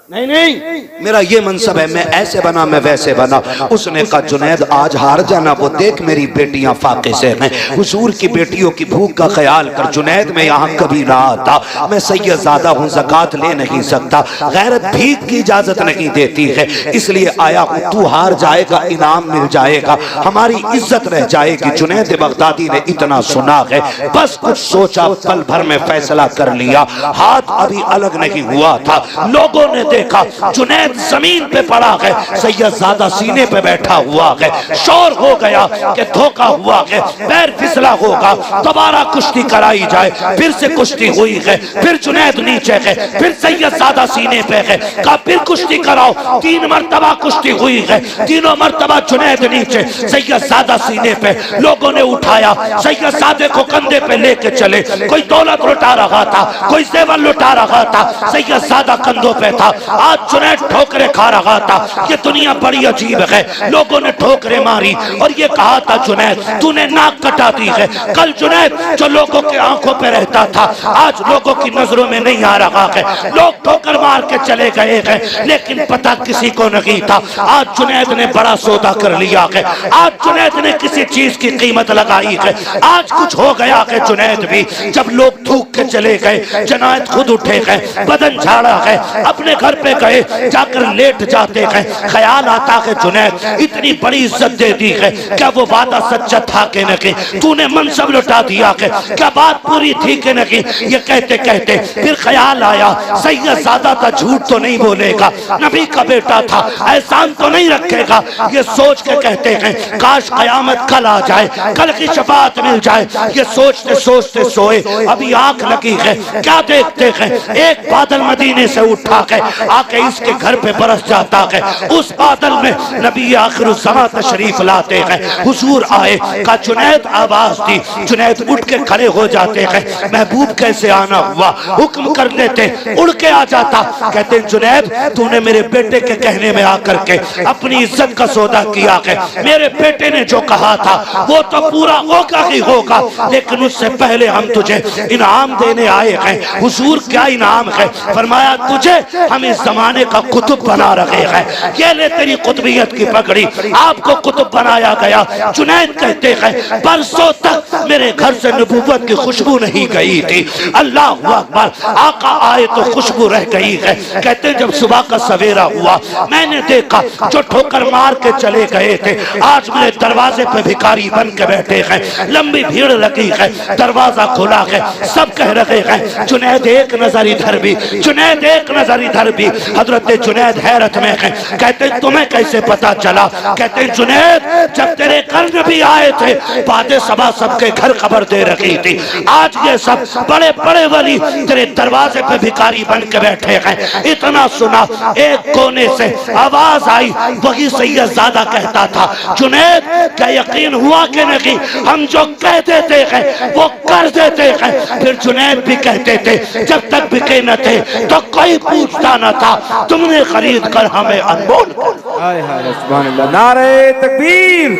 नहीं नहीं, मेरा ये मनसब है, मैं ऐसे बना, मैं वैसे बना। उसने कहा जुनैद आज हार जाना, वो देख मेरी बेटियां फाके से हैं, हुजूर की बेटियों की भूख का ख्याल कर। जुनैद मैं यहाँ कभी ना आता, मैं सैयदजादा हूँ, ज़कात ले नहीं सकता, गैरत भीख की इजाजत नहीं देती है, इसलिए आया हूँ। तू हार जाएगा, इनाम मिल जाएगा, हमारी इज्जत रह जाएगी। जुनैद बगदादी ने इतना सुना है, बस कुछ सोचा, पल भर में फैसला कर लिया। हाथ अभी अलग नहीं हुआ था, लोगों ने देखा जुनैद जमीन पे पड़ा है, सैयदजादा सीने पे बैठा हुआ है। शोर हो गया कि धोखा हुआ है, पैर फिसला होगा, दोबारा कुश्ती कराई जाए। फिर से कुश्ती हुई है, फिर जुनैद नीचे है, फिर सैयदजादा सीने पे है। कहा फिर कुश्ती कराओ। 3 मरतबा कुश्ती हुई है, तीनों मरतबा जुनैद नीचे, सैयदजादा सीने पे। लोगों ने उठाया, सैयदजादे को कंधे पे लेके चले। कोई दौलत लुटा रहा था, कोई जेवर लुटा रहा था, सैयदजादा कंधों पे था। आज जुनैद ठोकरे खा रहा था। ये दुनिया बड़ी अजीब है, लोगों ने ठोकरे मारी और ये कहा था जुनैद तूने नाक कटा दी है। कल जुनैद जो लोगों के आंखों पे रहता था आज लोगों की नजरों में नहीं आ रहा है। लोग ठोकर मार के चले गए हैं लेकिन पता किसी को नहीं था। आज जुनैद ने बड़ा सौदा कर लिया है। आज जुनैद ने किसी चीज की कीमत लगाई है। आज कुछ हो गया है जुनैद भी। जब लोग थूक के चले गए जुनैद खुद उठे गए, बदन झाड़ा है, अपने घर पे गए, जाकर लेट जाते हैं। ख्याल आता है जुनैद इतनी बड़ी इज्जत दे दी है, क्या वो वादा सच्चा था कि नहीं? तूने मनसब लुटा दिया है, क्या बात पूरी थी कि नहीं? ये कहते कहते फिर ख्याल आया सैयदजादा था, झूठ तो नहीं बोलेगा, नबी का बेटा था, एहसान तो नहीं रखेगा। ये सोच के कहते हैं काश कयामत कल आ जाए, कल की शफाअत मिल जाए। ये सोचते सोचते सोए, अभी आंख लगी है, क्या देखते हैं एक बादल मदीने से उठा के आके इसके घर पे बरस जाता है। उस बादल में नबी आखिरुज़्ज़मां तशरीफ लाते हैं। हुजूर आए, का जुनैद आवाज दी, जुनैद उठ के खड़े हो जाते हैं। महबूब कैसे आना हुआ, हुक्म कर देते, उड़ के आ जाता। कहते जुनैद तूने मेरे बेटे के कहने में आकर के अपनी इज्जत का सौदा किया है। मेरे बेटे ने जो कहा था वो तो पूरा होगा ही होगा, लेकिन उससे पहले हम तुझे इनाम देने आए हैं। हुजूर क्या इनाम है? फरमाया तुझे हम इस जमाने का कुतुब बना रहे हैं। ये ले तेरी कुतुबियत की पगड़ी, आपको कुतुब बनाया गया। जुनैद कहते हैं बरसों तक मेरे घर से नबूवत की खुशबू नहीं गई थी। अल्लाह अकबर, आका आए तो खुशबू रह गई है। कहते हैं जब सुबह का सवेरा हुआ मैंने देखा जो ठोकर मार के चले गए थे आज मेरे दरवाजे पे भिखारी बन के बैठे हैं। लंबी भीड़ लगी है, दरवाजा खुला है, सब कह रहे हैं जुनैद एक नजर इधर भी, जुनैद एक नजर इधर भी। हजरत जुनैद हैरत में है, कहते तुम्हें कैसे पता चला? कहते जुनैद जब तेरे घर नबी आए थे बातें सभा सबके घर खबर दे रखी थी। आज ये सब बड़े बड़े वली तेरे दरवाजे पे भिखारी बन के बैठे हैं। इतना सुना, एक कोने से आवाज आई, वही सैयदजादा कहता था जुनैद क्या यकीन हुआ कि नहीं? हम जो कह देते हैं वो कर देते हैं। फिर जुनैद भी कहते थे जब तक बिके न थे तो कोई पूछता न था, तुमने खरीद कर हमें अनमोल। सुभान अल्लाह। नारे तकबीर,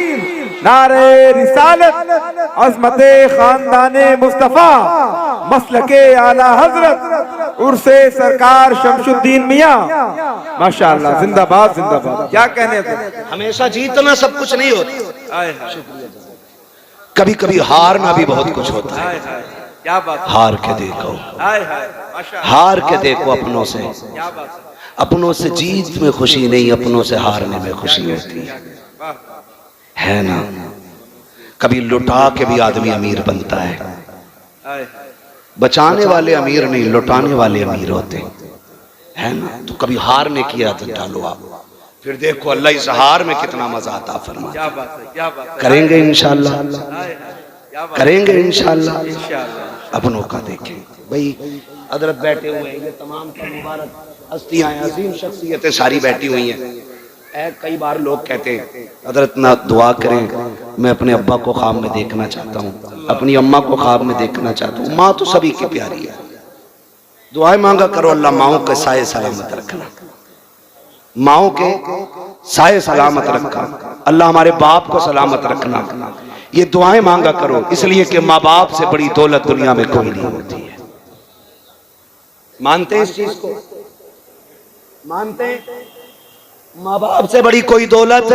नारे रिसालत, अज़मते खानदाने मुस्तफा, मसलके आला हजरत, उर्से सरकार शमशुद्दीन मियां, माशाअल्लाह, जिंदाबाद जिंदाबाद। क्या कहने थे? हमेशा जीतना सब कुछ नहीं होता, कभी कभी हारना भी बहुत कुछ होता है। क्या बात, हार के देखो, हार के देखो अपनों से। अपनों से जीत में खुशी नहीं, अपनों से हारने में खुशी होती है ना। कभी लुटा के भी आदमी अमीर बनता है। बचाने वाले अमीर नहीं, लुटाने वाले अमीर होते हैं ना। तो कभी हारने की आदत डालो आप, फिर देखो अल्लाह इस हार में कितना मजा आता फरमाता। क्या बात है, क्या बात है। करेंगे इंशाअल्लाह, करेंगे इंशाअल्लाह। अपनों का देखें भाई, हजरत बैठे हुए हैं, ये तमाम मुबारक हस्तियां अजीम शख्सियतें सारी बैठी हुई हैं। कई बार लोग कहते हैं हजरत ना दुआ करें, मैं अपने अब्बा को ख्वाब में देखना चाहता हूँ, अपनी अम्मा को ख्वाब में देखना चाहता हूँ। माँ तो सभी की प्यारी है, दुआएं मांगा करो, अल्लाह माओ के साए सलामत रखना, माओ के साए सलामत रखना, अल्लाह हमारे बाप को सलामत रखना। ये दुआएं मांगा करो, इसलिए कि माँ बाप से बड़ी दौलत दुनिया में कोई नहीं होती है। मानते हैं इस चीज को? मानते हैं माँ बाप से बड़ी कोई दौलत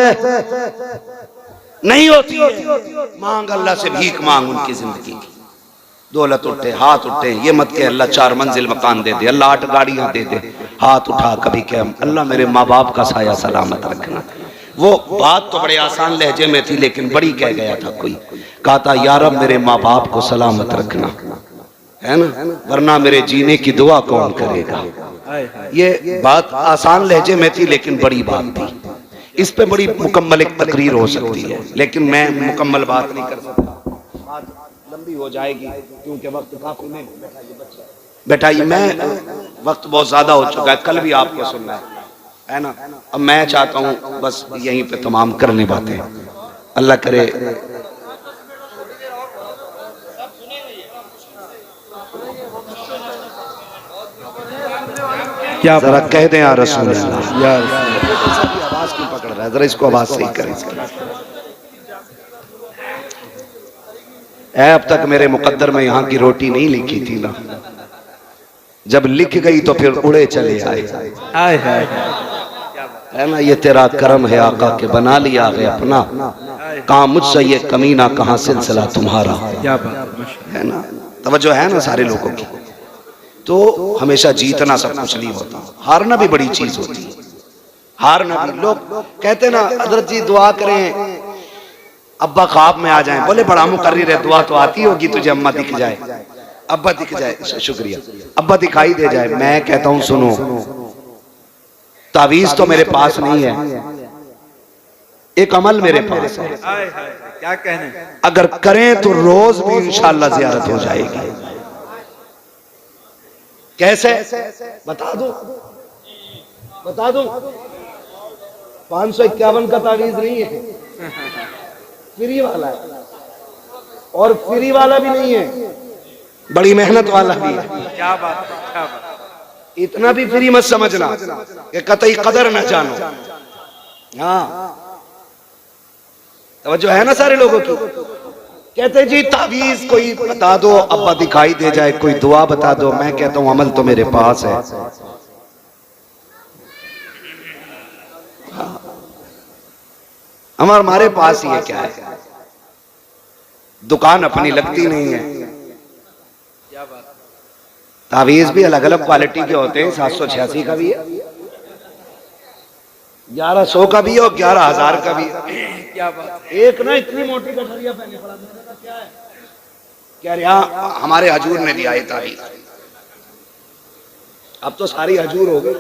नहीं होती है। मांग अल्लाह से, भीख मांग उनकी जिंदगी की। दौलत उठे, हाथ उठे, ये मत के अल्लाह 4 मंजिल मकान दे दे, अल्लाह 8 गाड़ियां दे दे, हाथ उठा कभी क्या अल्लाह मेरे माँ बाप का साया सलामत रखना। वो बात तो बड़े आसान लहजे में थी, लेकिन बड़ी कह गया था कोई, कहा था या रब मेरे माँ बाप को सलामत रखना, है ना, वरना मेरे जीने की दुआ कौन करेगा। ये बात आसान लहजे में थी, लेकिन बड़ी बात थी। इस पे बड़ी मुकम्मल एक तकरीर हो सकती है, लेकिन मैं मुकम्मल बात नहीं कर सकता, बात लंबी हो जाएगी क्योंकि वक्त काफी नहीं। बैठाइए, मैं वक्त बहुत ज्यादा हो चुका है, कल भी आपको सुनना है ना। अब मैं चाहता हूँ बस यहीं पे तमाम करने बातें, अल्लाह करे क्या जरा बात। कह दें या रसूल अल्लाह। या रसूल। आवाज क्यों पकड़ रहा है, जरा इसको आवाज सही करें। अब तक मेरे मुकद्दर में यहाँ की रोटी नहीं लिखी थी ना, जब लिख गई तो फिर उड़े चले आए। हाय हाय। है ना, ये तेरा करम है आका के बना लिया है अपना, कहाँ मुझसे ये कमीना कहाँ सिलसिला तुम्हारा। क्या बात है ना, तवज्जो है ना सारे लोगों की। तो हमेशा जीतना सब कुछ नहीं होता, हारना भी बड़ी चीज होती है। हारना भी, लोग कहते ना हजरत जी दुआ करें अब्बा ख्वाब में आ जाएं, बोले बड़ा मुकर्रिर है, दुआ तो आती होगी तुझे, अम्मा दिख जाए, अब्बा दिख जाए, शुक्रिया, अब्बा दिखाई दे जाए। मैं कहता हूं सुनो, तावीज तो मेरे पास नहीं है, एक अमल मेरे पास है। क्या कहने। अगर करें तो रोज भी इंशाअल्लाह ज़ियारत हो जाएगी। कैसे बता दो, बता दो। 551 का तावीज नहीं है, फ्री वाला है, और फ्री वाला भी नहीं है, बड़ी मेहनत वाला भी है। क्या बात, क्या बात। इतना भी फ्री मत समझना कि कतई कदर न जानो। हाँ, तवज्जो है ना सारे लोगों की। कहते जी तावीज कोई बता दो, अब्बा दिखाई दे जाए, कोई दुआ बता दो। मैं कहता हूं अमल तो मेरे पास है। हमारे पास ये क्या है, दुकान अपनी लगती नहीं है। तावीज भी अलग अलग क्वालिटी के होते हैं, 786 का भी है, 1100 का भी है और 11,000 का भी है। क्या बात। एक ना इतनी मोटी गठरिया पहने पड़ा, क्या है, क्या रहा, हमारे हजूर ने दिया है तावीज। अब तो सारी हजूर हो गई,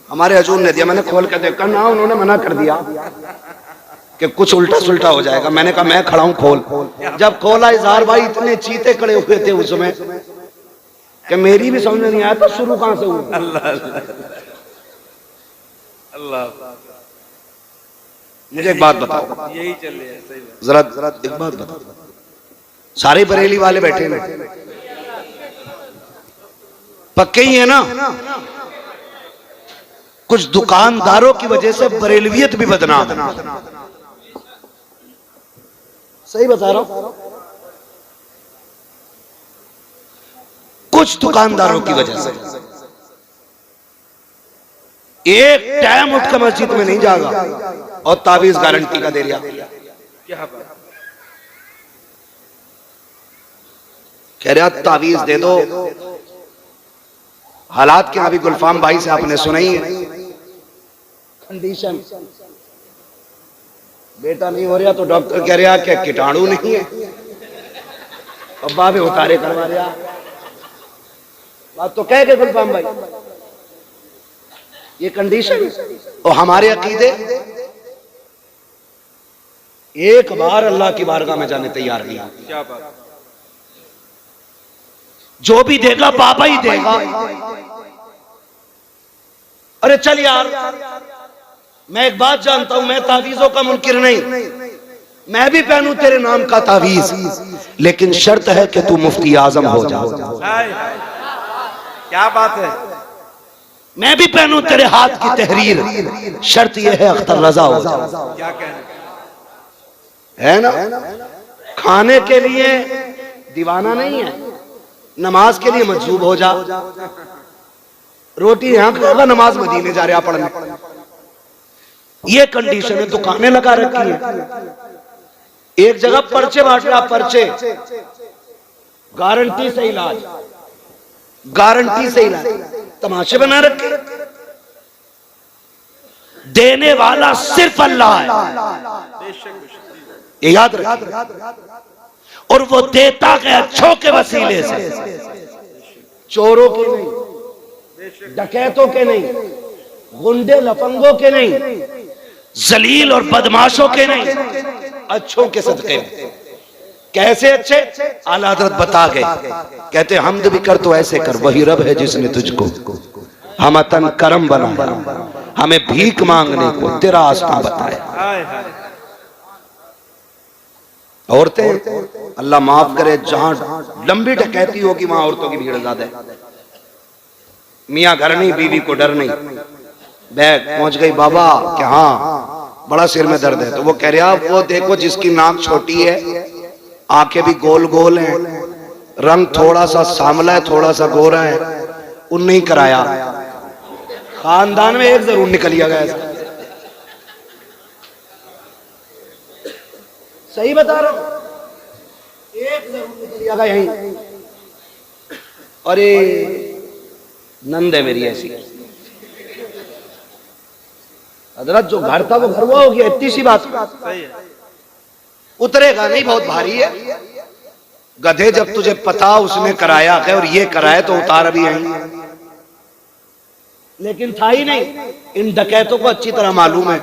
हमारे हजूर ने दिया। मैंने खोल कर देखा ना, उन्होंने मना कर दिया कि कुछ उल्टा सुल्टा हो जाएगा। मैंने कहा मैं खड़ा हूं, खोल। जब खोला इजहार भाई इतने चीते खड़े हुए थे उसमें कि मेरी भी समझ नहीं आया था शुरू कहां से हुआ। अल्लाह। मुझे एक बात बताओ, यही चल रहा है, सही बात। जरा एक बात बताओ, सारे बरेली वाले बैठे ना, पक्के ही है ना। कुछ दुकानदारों की वजह से बरेलवियत भी बदनाम है। सही बता रहा हूं, कुछ दुकानदारों की वजह से एक टाइम उठ कर मस्जिद में नहीं जागा और तावीज गारंटी का दे दिया। क्या बात। कह रहा तावीज दे दो। हालात क्या, अभी गुलफाम भाई से आपने सुनाई है कंडीशन, बेटा नहीं हो रहा तो डॉक्टर कह रहा क्या कीटाणु नहीं है, अब्बा भी उतारे करवा रहा। बात तो कह के गुलफाम भाई, ये कंडीशन। और हमारे अकीदे एक बार अल्लाह की बारगाह में जाने तैयार नहीं। क्या बात। जो भी देगा बाबा ही देगा। अरे चल यार, मैं एक बात जानता हूं, मैं तावीजों का मुनकिर नहीं, मैं भी पहनूं तेरे नाम का तावीज, लेकिन शर्त है कि तू मुफ्ती आजम हो जा। हाय हाय। क्या बात है। मैं भी पहनूं तेरे हाथ की तहरीर, शर्त यह है अख्तर रजा हो जा। क्या कहने। है ना, खाने के लिए दीवाना नहीं है, नमाज के लिए मजबूर हो जा। रोटी यहां खाएगा, नमाज मदीने जा रहा पढ़ने। ये कंडीशन है। दुकानें लगा रखी है, एक जगह पर्चे बांट रहा, पर्चे गारंटी से इलाज, गारंटी से इलाज, तमाशे बना रखे। देने वाला सिर्फ अल्लाह है, ये याद रखिए। और वो देता है अच्छों के वसीले से, चोरों के नहीं, डकैतों के नहीं, गुंडे लफंगों के नहीं, जलील और बदमाशों के नहीं, अच्छों के सदके। कैसे अच्छे? आला हज़रत बता गए, कहते हमद भी कर तो ऐसे कर, वही रब है जिसने तुझको हम अतन करम बनाया, हमें भीख मांगने को तेरा आस्था बताया। औरतें अल्लाह माफ करे, जहां लंबी डकैती होगी वहां औरतों की भीड़ ज्यादा है। मियाँ घर नहीं, बीवी को डर नहीं। बैग पहुंच गई बाबा कि हाँ बड़ा सिर में दर्द है। तो वो कह रहा वो देखो जिसकी नाक छोटी है, आंखें भी गोल गोल हैं, रंग थोड़ा सा सांवला है, थोड़ा सा गोरा है, उन नहीं कराया। खानदान में एक जरूर निकलिया गया। सही बता रहा हूं, एक जरूर निकलिया गया यहीं। अरे नंद है मेरी ऐसी। हजरत जो घर था वो घर वो हो गया, इतनी सी बात। उतरेगा नहीं, बहुत भारी है। गधे जब तुझे पता उसने कराया है और ये कराया तो उतार अभी यहीं। लेकिन था ही नहीं। इन डकैतों को अच्छी तरह मालूम है।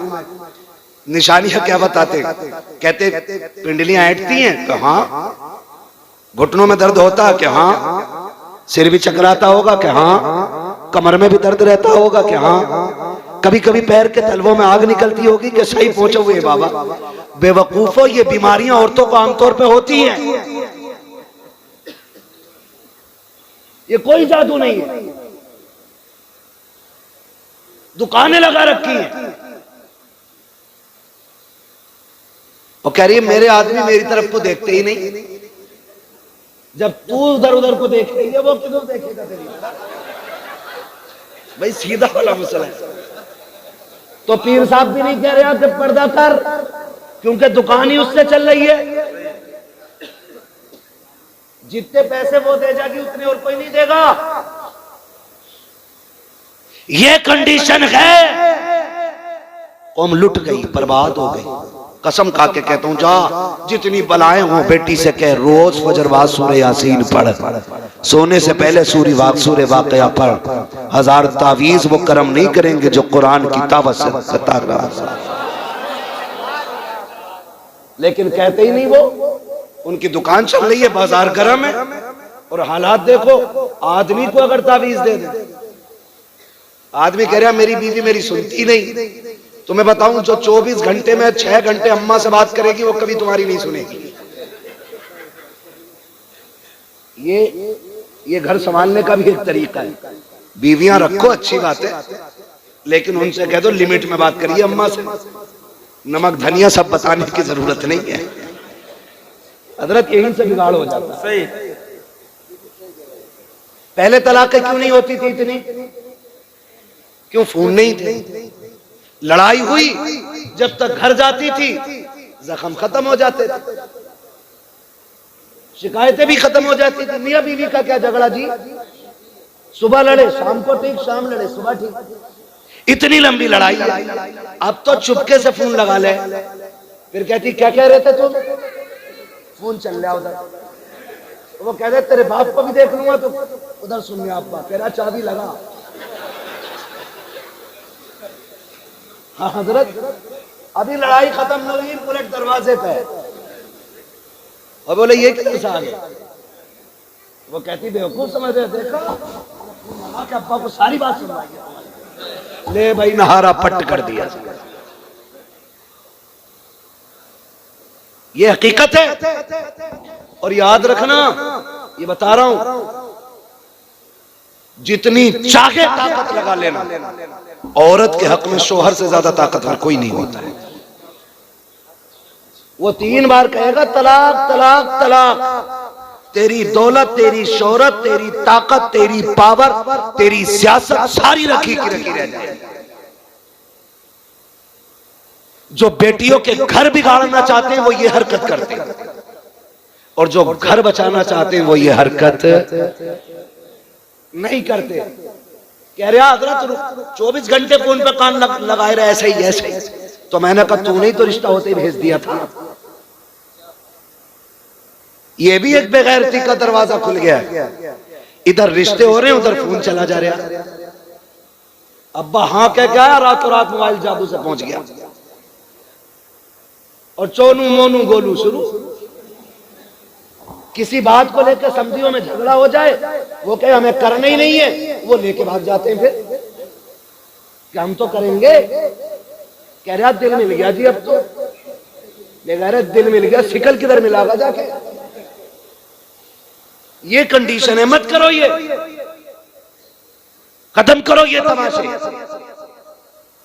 निशानियां क्या बताते, कहते पिंडलियां ऐंठती हैं कि हाँ, घुटनों में दर्द होता है कि हाँ, सिर भी चकराता होगा कि हाँ, कमर में भी दर्द रहता होगा कि हाँ, कभी कभी पैर के तलवों में आग निकलती होगी कि सही पहुंचे हुए बाबा। बेवकूफो, ये बीमारियां औरतों को आमतौर पे होती हैं, ये कोई जादू नहीं है। दुकानें लगा रखी हैं और कह रही है मेरे आदमी मेरी तरफ को देखते ही नहीं। जब तू उधर उधर को देख रही है वो किधर देखेगा तेरी? भाई सीधा वाला मसला है। तो पीर साहब भी नहीं कह रहे कि पर्दा कर, क्योंकि दुकान ही उससे चल रही है। जितने पैसे वो दे जाएगी उतने और कोई नहीं देगा। ये कंडीशन है। कौम लुट गई, बर्बाद हो गई। कसम खा के कहता हूं, जा जितनी बलाएं हो बेटी से कह रोज फजरवाद सूरह यासीन पढ़, सोने से पहले सूरह वाक़या पढ़। 1000 तावीज वो करम नहीं करेंगे जो कुरान की तावत से कतार रहा। लेकिन कहते ही नहीं वो। उनकी दुकान चल रही है, बाजार गर्म है और हालात देखो। आदमी को अगर तावीज दे दे, आदमी कह रहा मेरी बीवी मेरी सुनती नहीं। तुम्हें बताऊं, जो 24 घंटे में 6 घंटे अम्मा से बात करेगी वो कभी तुम्हारी नहीं सुनेगी। ये घर संभालने का भी एक तरीका है। बीवियां रखो अच्छी बात है, लेकिन उनसे कह दो लिमिट में बात करिए। अम्मा से नमक धनिया सब बताने की जरूरत नहीं है। हजरत यहीं से बिगाड़ हो जाता है। सही। पहले तलाक क्यों नहीं होती थी इतनी? क्यों? फोन नहीं थे। लड़ाई हुई, जब तक घर जाती थी जख्म खत्म हो जाते थे, शिकायतें भी खत्म हो जाती थी। मियां बीवी का क्या झगड़ा जी? सुबह लड़े शाम को ठीक, शाम लड़े सुबह ठीक। इतनी लंबी लड़ाई। अब तो चुपके से फोन लगा ले, फिर कहती क्या कह रहे थे तुम? फोन चल रहा उधर। वो कह रहे तेरे बाप को भी देख लूंगा तो उधर सुन लिया आपका, तेरा चाबी लगा। हाँ हजरत, अभी लड़ाई खत्म नहीं हुई, बुलेट दरवाजे पे। और बोले ये किधर से आ गए? वो कहती बेवकूफ समझ रहे, देखा कि अब्बा को सारी बात सुनवाई। ले भाई नहारा पट्ट कर दिया। ये हकीकत है। और याद रखना, ये बता रहा हूं, जितनी चाहे ताकत लगा लेना, औरत के हक में शोहर से ज्यादा ताकतवर कोई नहीं होता है। वो 3 बार कहेगा तलाक तलाक तलाक। तेरी दौलत, तेरी शोहरत, तेरी ताकत, तेरी पावर, तेरी सियासत सारी रखी की रखी रह जाए। जो बेटियों के घर बिगाड़ना चाहते हैं वो ये हरकत करते हैं, और जो घर बचाना चाहते हैं वो ये हरकत नहीं करते। कह रहे हजरत 24 घंटे फोन पे कान लगाए रहे, ऐसे ही ऐसे। तो मैंने कहा तूने ही तो रिश्ता होते ही भेज दिया था। ये भी एक बेगैरती का दरवाजा खुल गया। इधर रिश्ते हो रहे हैं, उधर फोन चला जा रहा। अब्बा हाँ कह गया, रातों रात मोबाइल जादू से पहुंच गया और चोनू मोनू गोलू शुरू। किसी बात को लेकर समझियों में झगड़ा हो जाए, वो कहे हमें करना ही नहीं है, वो लेके भाग जाते हैं। फिर क्या हम तो करेंगे? कह रहे दिल मिल गया जी, अब तो ले कह रहे दिल मिल गया, शिकल किधर मिलागा जाके? ये कंडीशन है, मत करो ये। खत्म करो ये तमाशे,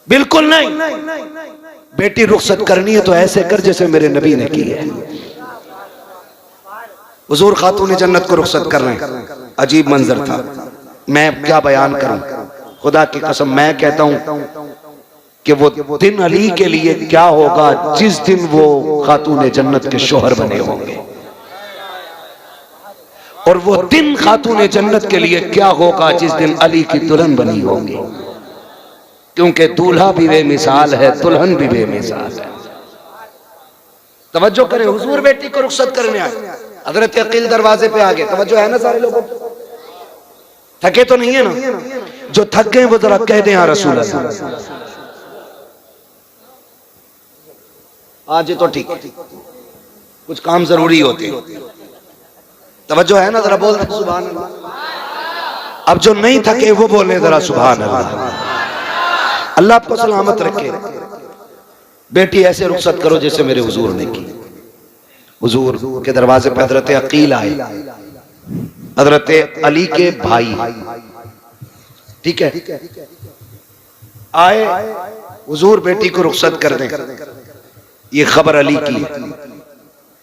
बिल्कुल नहीं। बेटी रुखसत करनी है तो ऐसे कर जैसे मेरे नबी ने की है। हुजूर खातून जन्नत को रुखसत कर रहे हैं, अजीब मंजर था। मैं क्या बयान करूं, खुदा की कसम मैं कहता हूं कि वो दिन अली के लिए क्या होगा जिस दिन वो खातून जन्नत के शोहर बने होंगे, और वो दिन खातून जन्नत के लिए क्या होगा जिस दिन अली की दुल्हन बनी होगी। क्योंकि दूल्हा भी बेमिसाल है, दुल्हन भी बेमिसाल है। तवज्जो करें, हुजूर बेटी को रुखसत करने आए, हजरत अकील दरवाजे पे आ गए। तवज्जो है ना सारे लोगों, थके तो नहीं है ना? जो थक गए वो जरा कह दें या रसूल अल्लाह। आज तो ठीक, कुछ काम जरूरी होते। तवज्जो है ना, जरा बोल दे सुभान अल्लाह। अब जो नहीं थके वो बोले जरा सुभान अल्लाह। अल्लाह आपको सलामत रखे। बेटी ऐसे रुखसत करो जैसे मेरे हुजूर ने की। हुजूर के दरवाजे पे हजरत अकील आए, हजरत अली के भाई, ठीक है, आए। हुजूर बेटी को रुखसत कर दें, ये खबर अली की है,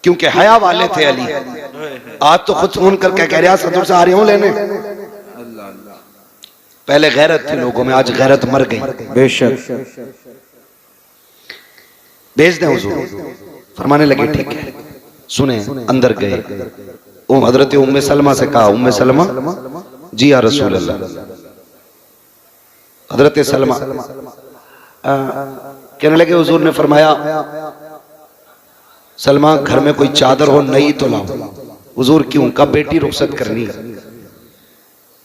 क्योंकि हया वाले थे अली। आज तो खुद फोन करके कह रहा सदर से आ रहे हो लेने। पहले गैरत थी लोगों में, आज गैरत मर गई। बेशक भेज दें हुजूर। फरमाने लगे ठीक है। सुने, अंदर गए, हजरत उम्मे सलमा से कहा, उम्मे सलमा जी या रसूल अल्लाह। हजरत सलमा कहने लगे, हुजूर ने फरमाया सलमा घर में कोई चादर हो नई तो लाओ। हुजूर क्यों? का बेटी रुखसत करनी।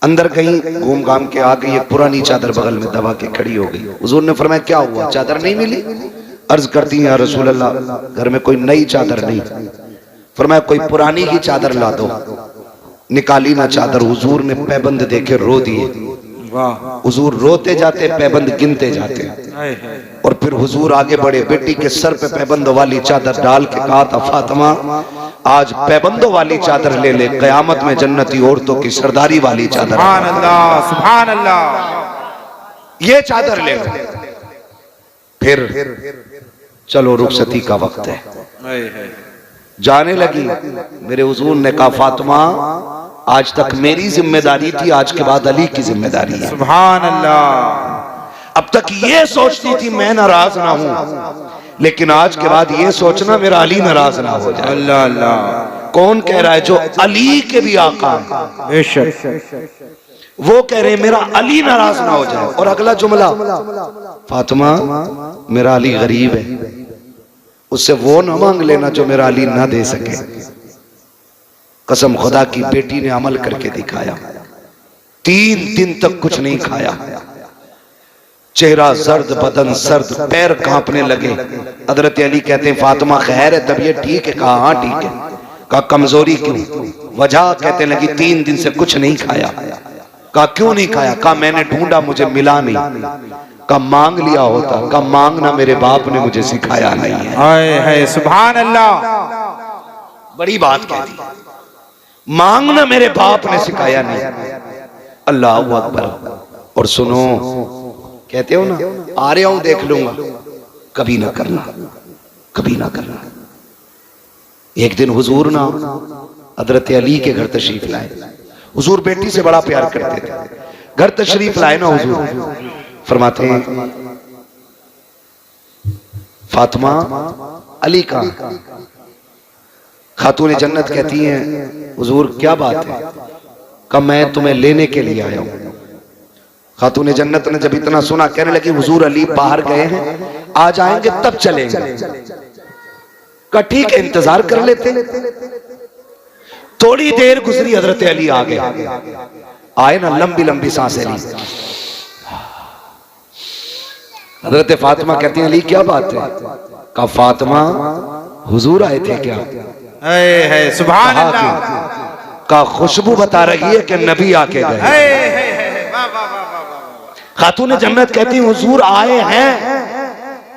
अंदर गई, घूम घाम के आ गई, एक पुरानी चादर बगल में दबा के खड़ी हो गई। हुजूर ने फरमाया क्या हुआ, चादर नहीं मिली? अर्ज करती है या रसूल अल्लाह घर में कोई नई चादर नहीं। फरमाया कोई पुरानी ही चादर ला दो। निकाली ना चादर, हुजूर ने पैबंद देखे रो दिए। हुजूर रोते जाते, पैबंद गिनते जाते, और फिर हुजूर आगे बढ़े, बेटी के सर पे पैबंदों वाली चादर डाल के कहा था, फातिमा आज पैबंदों वाली चादर ले ले, कयामत में जन्नती औरतों की सरदारी वाली चादर। सुभान अल्लाह, सुभान अल्लाह। ये चादर ले लो। फिर चलो रुखसती का वक्त है। जाने लगी। मेरे हुजूर ने कहा, फातिमा आज तक मेरी जिम्मेदारी थी, आज के बाद अली की जिम्मेदारी है। सुभान अल्लाह। अब तक ये सोचती थी मैं नाराज ना हूं, लेकिन आज के बाद ये सोचना मेरा अली नाराज ना हो जाए। अल्लाह अल्लाह। कौन कह रहा है? जो अली के भी आका हैं। बेशक वो कह रहे हैं मेरा अली नाराज ना हो जाए। और अगला जुमला, फातिमा मेरा अली गरीब है, उससे वो ना मांग लेना जो मेरा अली ना दे सके। कसम खुदा की, बेटी ने अमल करके दिखाया। 3 दिन तक कुछ नहीं खाया, चेहरा जर्द, बदन सर्द, पैर कांपने लगे। हजरत अली कहते हैं फातिमा खैर है, तबीयत ठीक है? कहा हाँ ठीक है। कहा कमजोरी क्यों? वजह कहते लगी 3 दिन से कुछ नहीं खाया। कहा क्यों नहीं खाया? कहा मैंने ढूंढा मुझे मिला नहीं। कहा मांग लिया होता। कहा मांगना मेरे बाप ने मुझे सिखाया नहीं है। हाय हाय सुभान अल्लाह। बड़ी बात कह दी, मांगना मेरे बाप ने सिखाया नहीं। अल्लाह अकबर। और सुनो, कहते हो ना आ रहा हूं देख लूंगा, कभी ना करना, कभी ना करना। एक दिन हुजूर ना हजरत अली के घर तशरीफ लाए। हुजूर बेटी से बड़ा प्यार करते थे। घर तशरीफ लाए ना हुजूर, फरमाते हैं फातिमा अली का। खातून जन्नत कहती हैं हुजूर क्या बात है? कहा मैं तुम्हें लेने के लिए आया हूं। खातून जन्नत ने जब इतना सुना कहने लगी हुजूर अली बाहर गए हैं, आ जाएंगे तब चलेंगे। कहा ठीक है इंतजार कर लेते। थोड़ी देर गुजरी, हजरत अली आ गए। आए ना, लंबी लंबी सांसें ली। हजरत फातिमा कहती हैं अली क्या बात है? कहा फातिमा हुजूर आए थे क्या? है सुभान अल्लाह। का खुशबू बता रही है कि नबी आके गए। खातून जन्नत कहती हुजूर आए हैं।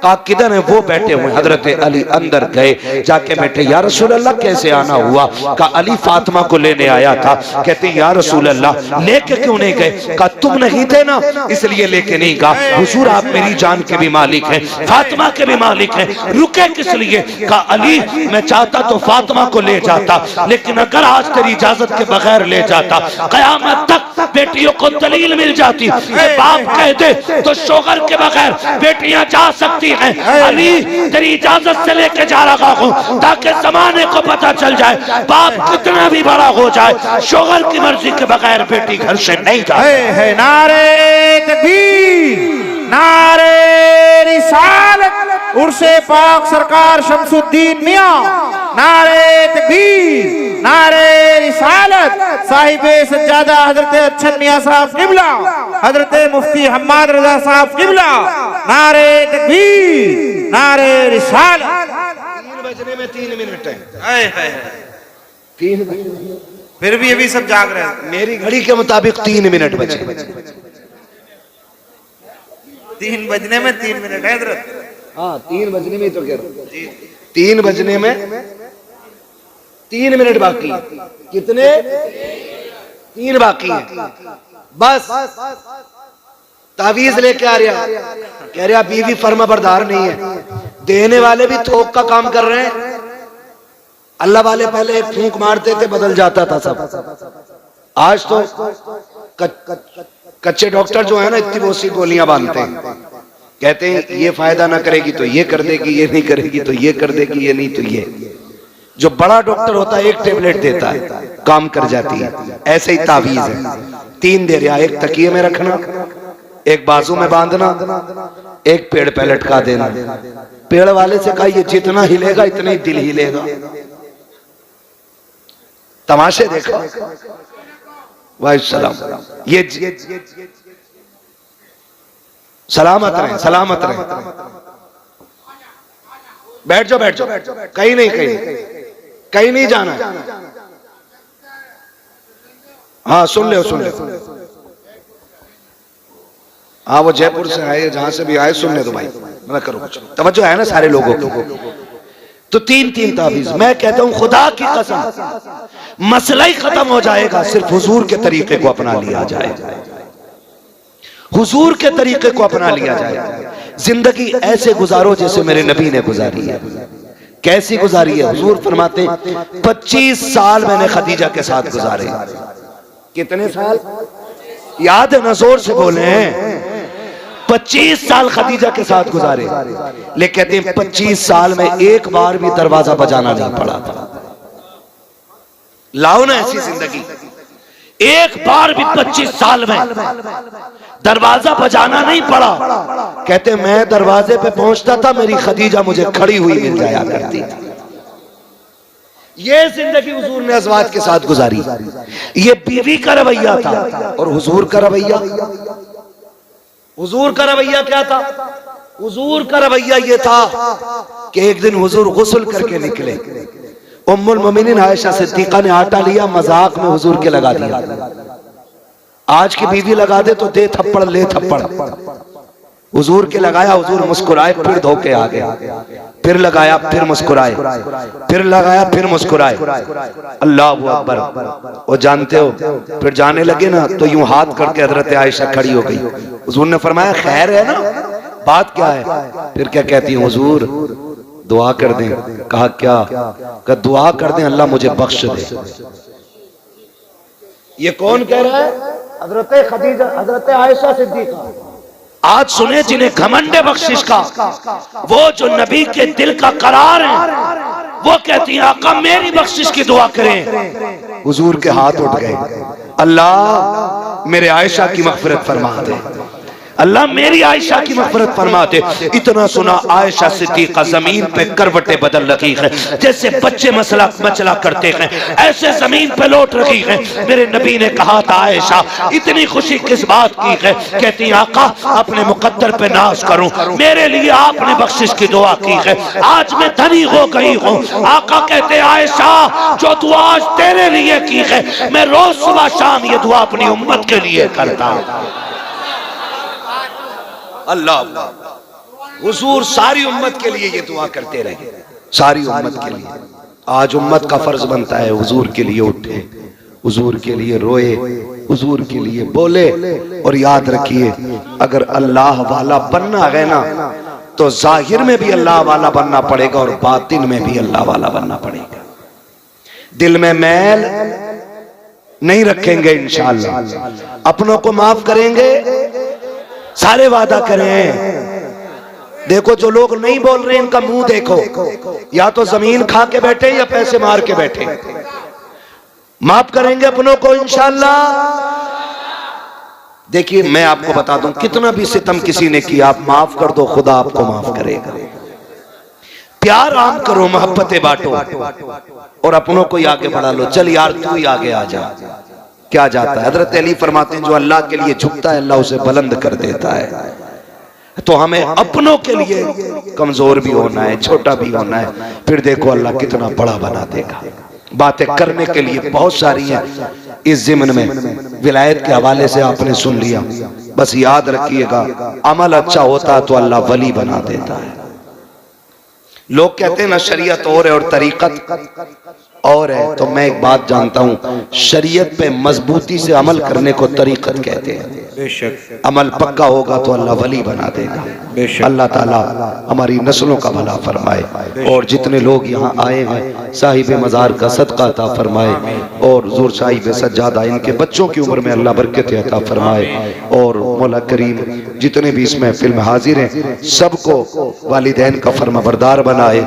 कहा किधर है? वो बैठे हुए। हजरत अली अंदर गए, जाके बैठे। या रसूल अल्लाह कैसे आना हुआ? कहा अली फातिमा को लेने आया था। कहते या रसूल अल्लाह लेके क्यों नहीं गए? कहा तुम नहीं थे ना इसलिए लेके नहीं गया। हुजूर आप मेरी जान के भी मालिक हैं, फातिमा के भी मालिक हैं, रुके किस लिए? कहा अली मैं चाहता तो फातिमा को ले जाता, लेकिन अगर आज तेरी इजाजत के बगैर ले जाता कयामत तक बेटियों को दलील मिल जाती। बाप कह दे तो शोहर के बगैर बेटियां जा सकती हैं। अली तेरी इजाजत से लेके जा रहा हूं ताकि जमाने को पता चल जाए बाप कितना भी बड़ा हो जाए शोहर की मर्जी के बगैर बेटी घर से नहीं जाए। नारे तकबीर, नारे रिसालत, उर्से पाक सरकार शमसुद्दीन मियां, नारे तकबीर, नारे रिसालत, साहिबे सज्जादा हजरत अच्छन मियां साहब किबला, हजरत मुफ्ती हम्माद रजा साहब किबला, नारे तकबीर, नारे रिसालत। 3 बजने में 3 मिनट है। 3 फिर भी अभी सब जाग रहे हैं। मेरी घड़ी के मुताबिक 3 मिनट बचे। 3 बजने में 3 मिनट है हजरत। हाँ 3 बजने में तो कह रहा हूं, 3 बजने में 3 मिनट बाकी। कितने? 3 बाकी है। बस तावीज लेके आ रहा, कह रहा बीवी फर्मा बरदार नहीं है। देने वाले भी थोक का काम कर रहे हैं। अल्लाह वाले पहले एक फूंक मारते थे बदल जाता था सब। आज तो कच्चे डॉक्टर जो है ना इतनी बहुत सी गोलियां बांधते हैं, कहते हैं ये फायदा ना करेगी तो ये कर देगी, ये नहीं करेगी तो ये कर देगी, ये नहीं तो ये। जो बड़ा डॉक्टर होता है एक टेबलेट देता है, काम कर जाती है। ऐसे ही तावीज है, 3 दे रहा, एक तकिए में रखना, एक बाजू में बांधना, एक पेड़ पे लटका देना। पेड़ वाले से कहा ये जितना हिलेगा इतना ही दिल हिलेगा। तमाशे देखो। वाहिसलाम, ये सलामत रहे, सलामत रहे। बैठ जाओ, बैठ जाओ, कहीं नहीं, कहीं नहीं जाना। हाँ सुन ले, सुन ले। हाँ वो जयपुर से आए, जहां से भी आए, सुन ले तो भाई, मैं करो कुछ तवज्जो है ना सारे लोगों को। तो 3 तावीज। मैं कहता हूं खुदा की कसम मसला ही खत्म हो जाएगा सिर्फ हुजूर के तरीके को अपना लिया जाए। हुजूर के तरीके को अपना लिया जाए। जिंदगी ऐसे गुजारो जैसे मेरे नबी ने गुजारी है। कैसी गुजारी है? हुजूर फरमाते 25 साल मैंने खदीजा के साथ गुजारे। कितने साल याद है ना? जोर से बोले हैं। 25 साल खदीजा के साथ गुजारे। लेकिन कहते हैं 25 साल में एक बार भी दरवाजा बजाना नहीं पड़ा था। लाओ ना ऐसी जिंदगी। एक बार भी 25 साल में दरवाजा बजाना नहीं पड़ा। कहते मैं दरवाजे पे पहुंचता था, मेरी खदीजा मुझे खड़ी हुई मिल जाया करती थी। ये जिंदगी हुजूर ने अज़वाज के साथ गुजारी। ये बीवी का रवैया था। और हुजूर का रवैया, हुजूर का रवैया क्या था? हुजूर का रवैया ये था कि एक दिन हुजूर गुस्ल करके निकले। उम्मुल मोमिनीन आयशा सिद्दीका ने आटा लिया, मजाक में हुजूर के लगा दिया। आज की बीवी लगा दे तो दे थप्पड़ ले थप्पड़। हुजूर के लगाया, हुजूर मुस्कुराए, फिर धोखे आ गए। फिर लगाया, फिर मुस्कुराए, फिर लगाया, फिर मुस्कुराए। अल्लाहु अकबर। वो जानते हो फिर जाने लगे ना तो यूं हाथ करके हजरत आयशा खड़ी हो गई। हुजूर ने फरमाया खैर है ना, बात क्या है? फिर क्या कहती हूँ? हुजूर दुआ कर दें। कहा क्या? कहा दुआ कर दें अल्लाह मुझे बख्श दे। ये कौन कह रहा है? हजरत खदीजा, हजरत आयशा सिद्दीका। आज सुने जिन्हें घमंड बख्शिश का, वो जो नबी के दिल का करार है, वो कहती है आका मेरी बख्शिश की दुआ करें। हुजूर के हाथ उठ गए। अल्लाह मेरे आयशा की मग़फ़िरत फरमा दे, अल्लाह मेरी आयशा की मग़फ़िरत फरमा दे। इतना सुना आयशा सिद्दीक़ा जमीन पे करवटें बदल रही है, जैसे बच्चे मसला मचला करते हैं ऐसे जमीन पे लौट रही है। मेरे नबी ने कहा था आयशा इतनी खुशी किस बात की है? कहती आका अपने मुकद्दर पे नाज करूं, मेरे लिए आपने बख्शिश की दुआ की है, आज मैं धनी हो गई हूं। आका कहते आयशा जो दुआ आज तेरे लिए की है, मैं रोज सुबह शाम ये दुआ अपनी उम्मत के लिए करता हूं। अल्लाह हुजूर सारी उम्मत के लिए ये दुआ करते रहे, सारी उम्मत के लिए। आज उम्मत का फर्ज बनता है हुजूर के लिए उठे, हुजूर के लिए रोए, हुजूर के लिए बोले। और याद रखिए, अगर अल्लाह वाला बनना है ना तो जाहिर में भी अल्लाह वाला बनना पड़ेगा और बातिन में भी अल्लाह वाला बनना पड़ेगा। दिल में मैल नहीं रखेंगे इंशाअल्लाह, अपनों को माफ करेंगे, सारे वादा करें। देखो जो लोग नहीं बोल रहे इनका मुंह देखो, या तो जमीन खा के बैठे या पैसे मार के बैठे। माफ करेंगे अपनों को इंशाअल्लाह। देखिए मैं आपको बता दूं, कितना भी सितम किसी ने किया, आप माफ कर दो, खुदा आपको माफ करेगा। प्यार आम करो, मोहब्बतें बांटो और अपनों को ही आगे बढ़ा लो। चल यार तू ही आगे आ जा, क्या जाता है। हजरत अली फरमाते हैं जो अल्लाह के लिए झुकता है अल्लाह उसे बुलंद कर देता है। तो हमें अपनों के लिए कमजोर भी होना है, छोटा भी होना है, फिर देखो अल्लाह कितना बड़ा बना देगा। बातें करने के लिए बहुत सारी हैं इस ज़िम्न में, विलायत के हवाले से आपने सुन लिया। बस याद रखिएगा, अमल अच्छा होता है तो अल्लाह वली बना देता है। लोग कहते हैं ना शरीयत और है और तरीकत और है, तो मैं एक बात जानता हूँ, शरीयत पे मजबूती से अमल करने को तरीकत कहते हैं। बेशक अमल पक्का होगा तो अल्लाह वली बना देगा। बेशक अल्लाह ताला हमारी नस्लों का भला फरमाए और जितने लोग यहाँ आए हैं साहिब मज़ार का सदका अता फरमाए और हुज़ूर साहिब सज्जादा इनके बच्चों की उम्र में अल्लाह बरकत अता फरमाए और मौला करीम जितने भी इस महफिल में हाजिर हैं सबको वालिदैन का फरमाबरदार बनाए।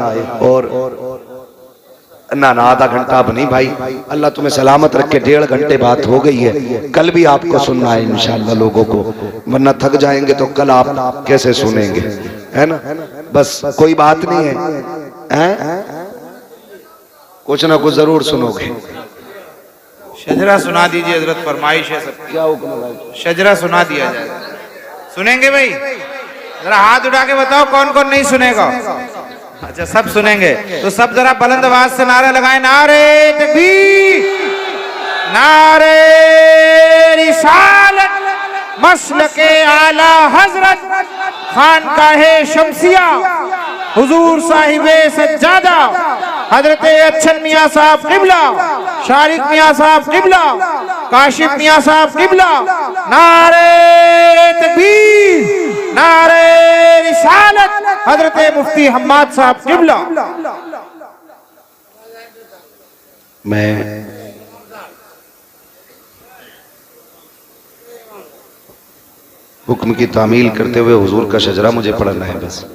और ना आधा घंटा अब नहीं भाई, अल्लाह तुम्हें सलामत रखे। 1.5 घंटे बात हो गई है, कल भी आपको सुनना है इंशाअल्लाह लोगों को, वरना थक जाएंगे तो कल आप कैसे सुनेंगे, है ना। बस कोई बात नहीं है, कुछ ना कुछ जरूर सुनोगे। शजरा सुना दीजिए हजरत, फरमाइश है सब। क्या हुक्म है? शजरा सुना दिया जाए, सुनेंगे भाई? जरा हाथ उठा के बताओ कौन कौन नहीं सुनेगा। अच्छा सब सुनेंगे तो सब जरा बुलंद आवाज से नारा लगाएं, नारे तकबीर, नारे रिसालत, मसलके आला हजरत, खानकाहे शमसिया, हुजूर साहिबे सज्जादा, हजरत अच्छन मियाँ साहब किबला, शारिक मियाँ साहब किबला, काशिफ मियाँ साहब किबला, नारे तकबीर, नारे रिसालत, हजरत मुफ्ती हम्माद साहब किबला। मैं हुक्म की तामील करते हुए हुजूर का शजरा मुझे पढ़ना है। बस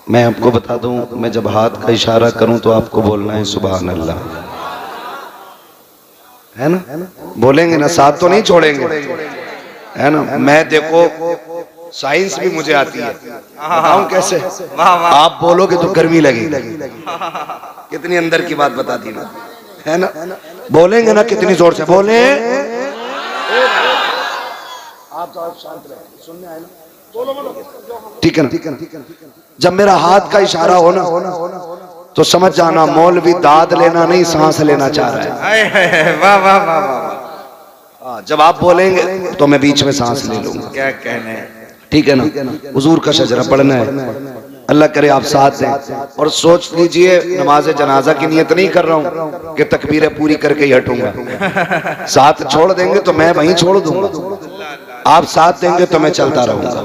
मैं आपको बता दूं, मैं जब हाथ का इशारा करूं तो आपको बोलना है सुभान अल्लाह, है ना। बोलेंगे ना, साथ तो नहीं छोड़ेंगे, है ना। मैं देखो साइंस भी मुझे आती है, बताऊं कैसे? आप बोलोगे तो गर्मी लगेगी। कितनी अंदर की बात बता दी ना, है ना। बोलेंगे ना कितनी जोर से बोले। आप शांत रहे, सुनने आए ना, ठीक है ना। जब मेरा हाथ का इशारा हो ना तो समझ जाना मौलवी दाद लेना नहीं सांस लेना चाह रहा है। वाह वाह वाह वाह, जब आप बोलेंगे तो मैं बीच में सांस ले लूंगा, क्या कहने। ठीक है ना। हुजूर का शजरा पढ़ना है, अल्लाह करे आप साथ दें। और सोच लीजिए नमाज जनाजा की नियत नहीं कर रहा हूँ कि तकबीरें पूरी करके ही हटूंगा। साथ छोड़ देंगे तो मैं वहीं छोड़ दूंगा, आप साथ देंगे तो मैं चलता रहूंगा,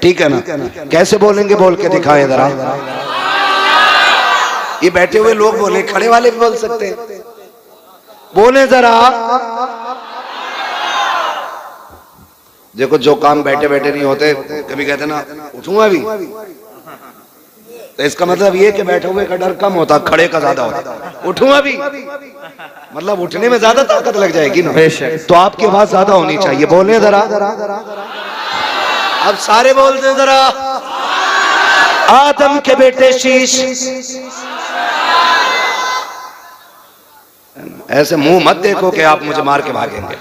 ठीक है ना। कैसे बोलेंगे बोल के दिखाएं जरा। ये बैठे हुए लोग बोले, खड़े वाले भी बोल सकते हैं, बोले जरा। देखो जो काम बैठे बैठे नहीं होते, कभी कहते ना उठूंगा भी, तो इसका मतलब ये कि बैठे हुए का डर कम होता, खड़े का ज्यादा होता। उठूंगा भी मतलब उठने में ज्यादा ताकत लग जाएगी ना, तो आपकी आवाज ज्यादा होनी चाहिए। बोले जरा, अब सारे बोलते जरा। आदम के बेटे शीश, ऐसे मुंह मत देखो कि आप मुझे मार के भागेंगे।